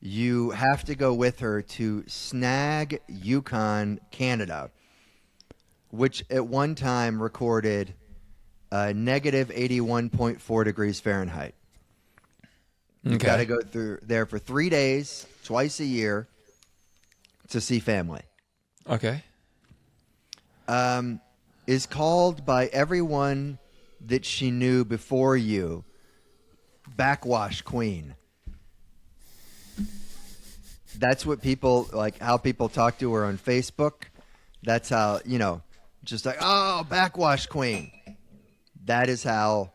you have to go with her to Snag, Yukon, Canada, which at one time recorded negative 81.4 degrees Fahrenheit. You've got to go through there for 3 days, twice a year, to see family. Okay. Is called by everyone that she knew before you Backwash Queen. That's what people, like how people talk to her on Facebook. That's how, just like, oh, Backwash Queen. That is how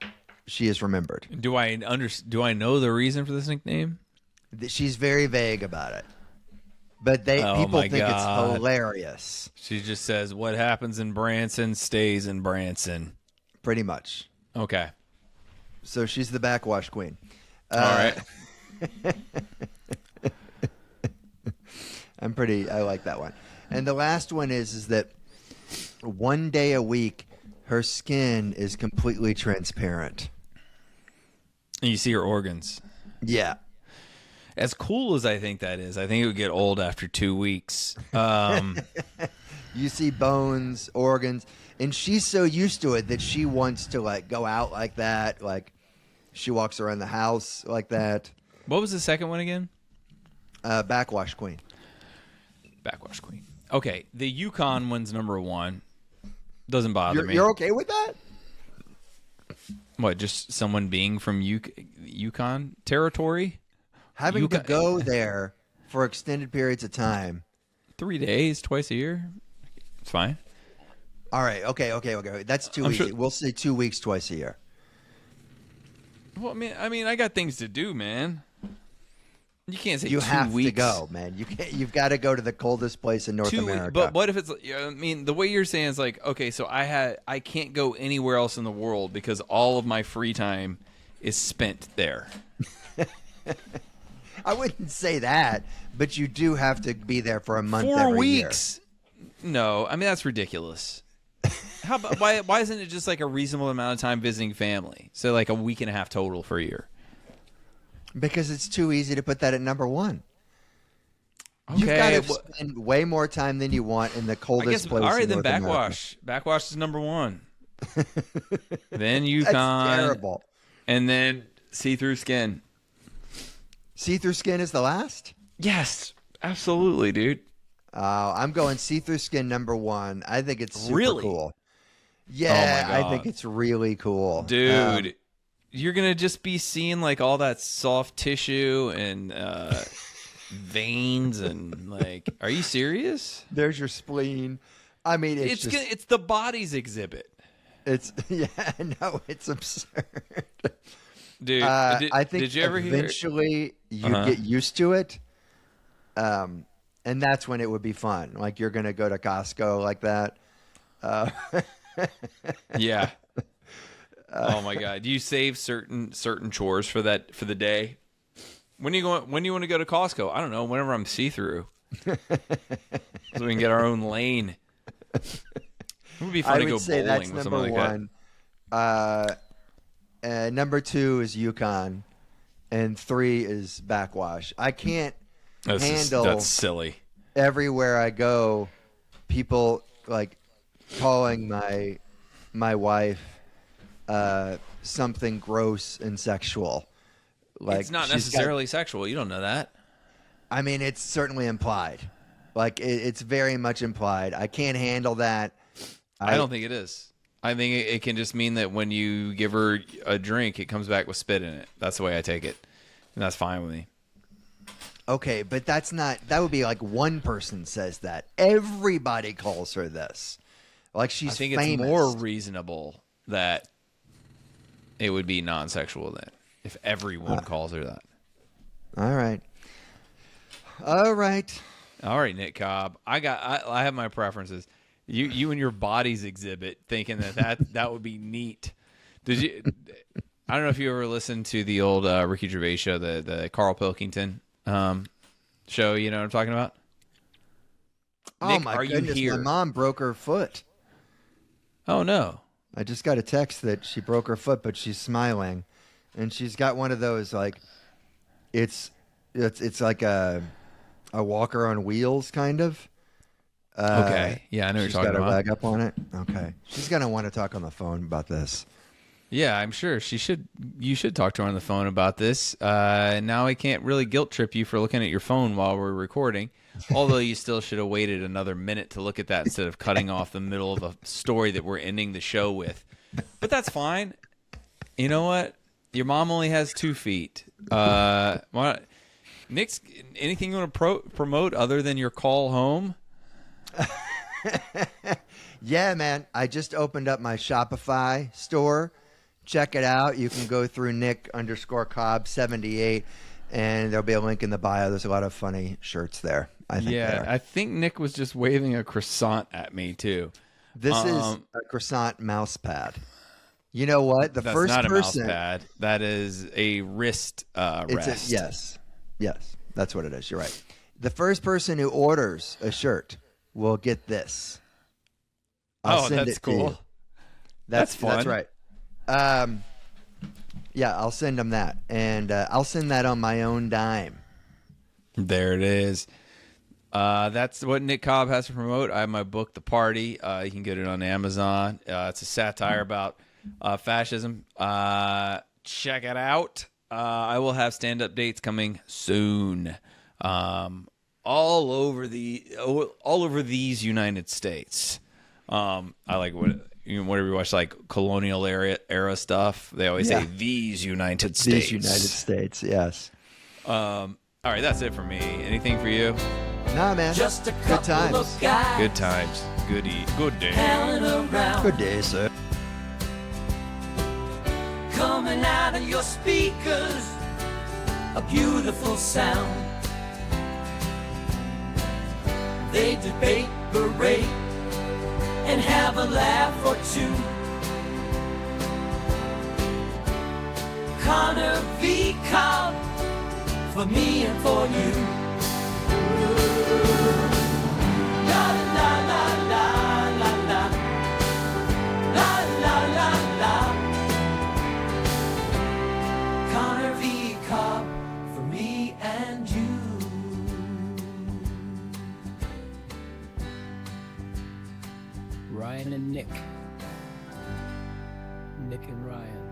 she is remembered. Do I know the reason for this nickname? She's very vague about it. But people think it's hilarious. She just says, "What happens in Branson stays in Branson." Pretty much. Okay. So she's the backwash queen. All right. I like that one. And the last one is that one day a week, her skin is completely transparent. And you see her organs. Yeah. As cool as I think that is, I think it would get old after 2 weeks. You see bones, organs, and she's so used to it that she wants to like go out like that. Like she walks around the house like that. What was the second one again? Backwash queen. Backwash queen. Okay, the Yukon one's number one. Doesn't bother me. You're okay with that? What? Just someone being from Yukon territory? Having to go there for extended periods of time. 3 days, twice a year. It's fine. All right. Okay. That's too easy. Sure. We'll say 2 weeks, twice a year. Well, I mean, I got things to do, man. You can't say you 2 have weeks. to go, man. You can't. You've got to go to the coldest place in North America. But what if it's? I mean, the way you're saying is like, okay, so I can't go anywhere else in the world because all of my free time is spent there. I wouldn't say that, but you do have to be there for a month. 4 every weeks. Year. No, I mean that's ridiculous. How about why isn't it just like a reasonable amount of time visiting family? So like a week and a half total for a year. Because it's too easy to put that at number one. Okay, you've got to spend way more time than you want in the coldest place. All right, then backwash. Backwash is number one. Then Yukon. That's terrible. And then see-through skin. See-through skin is the last? Yes, absolutely, dude. I'm going see-through skin number one. I think it's super really cool. Yeah, oh my God. I think it's really cool. Dude, you're going to just be seeing like all that soft tissue and veins and like, are you serious? There's your spleen. I mean, it's the body's exhibit. It's it's absurd. Dude, I think did you ever eventually you get used to it. And that's when it would be fun. Like you're going to go to Costco like that. Yeah. Oh my God. Do you save certain chores for the day? When do you want to go to Costco? I don't know. Whenever I'm see-through. So we can get our own lane. It would be fun to go bowling with something like that. Number two is Yukon, and 3 is backwash. I can't handle. That's silly. Everywhere I go, people like calling my wife something gross and sexual. Like it's not necessarily sexual. You don't know that. I mean, it's certainly implied. Like it's very much implied. I can't handle that. I don't think it is. I think it can just mean that when you give her a drink, it comes back with spit in it. That's the way I take it. And that's fine with me. Okay, but that's not... That would be like one person says that. Everybody calls her this. Like she's famous. I think it's more reasonable that it would be non-sexual then. If everyone calls her that. All right. All right. All right, Nick Cobb. I have my preferences. You and your body's exhibit, thinking that would be neat. Did you? I don't know if you ever listened to the old Ricky Gervais show, the Carl Pilkington show. You know what I'm talking about? Oh Nick, my goodness! My mom broke her foot. Oh no! I just got a text that she broke her foot, but she's smiling, and she's got one of those like, it's like a walker on wheels kind of. Okay. Yeah, I know what you're talking about. She's got a leg up on it. Okay. She's going to want to talk on the phone about this. Yeah, I'm sure she should. You should talk to her on the phone about this. Now I can't really guilt trip you for looking at your phone while we're recording. Although you still should have waited another minute to look at that instead of cutting off the middle of a story that we're ending the show with. But that's fine. You know what? Your mom only has 2 feet. Nick's, anything you want to promote other than your call home? Yeah, man. I just opened up my Shopify store. Check it out. You can go through Nick_Cobb78. And there'll be a link in the bio. There's a lot of funny shirts there. I think. Yeah, I think Nick was just waving a croissant at me too. This is a croissant mouse pad. You know what? That's not a mouse pad. That is a wrist rest. Yes, that's what it is. You're right. The first person who orders a shirt will get this. That's cool. That's fun. That's right. Yeah, I'll send them that, and I'll send that on my own dime. There it is. That's what Nick Cobb has to promote. I have my book, The Party. You can get it on Amazon. It's a satire about fascism. Check it out. I will have stand-up dates coming soon, all over these United States. I like whenever you watch like colonial era stuff, they always say these United States. These United States, yes. All right, that's it for me. Anything for you? Nah, man. Just a good times. of guys Good times. Good day. hanging around, Good day, sir. coming out of your speakers, a beautiful sound. They debate, berate, and have a laugh or two. Connor v. Cobb, for me and for you. La la la la la la, la la la la. Connor v. Cobb, for me and you. Ryan and Nick. Nick and Ryan.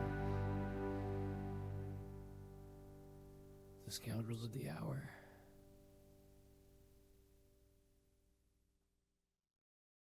The Scoundrels of the Hour.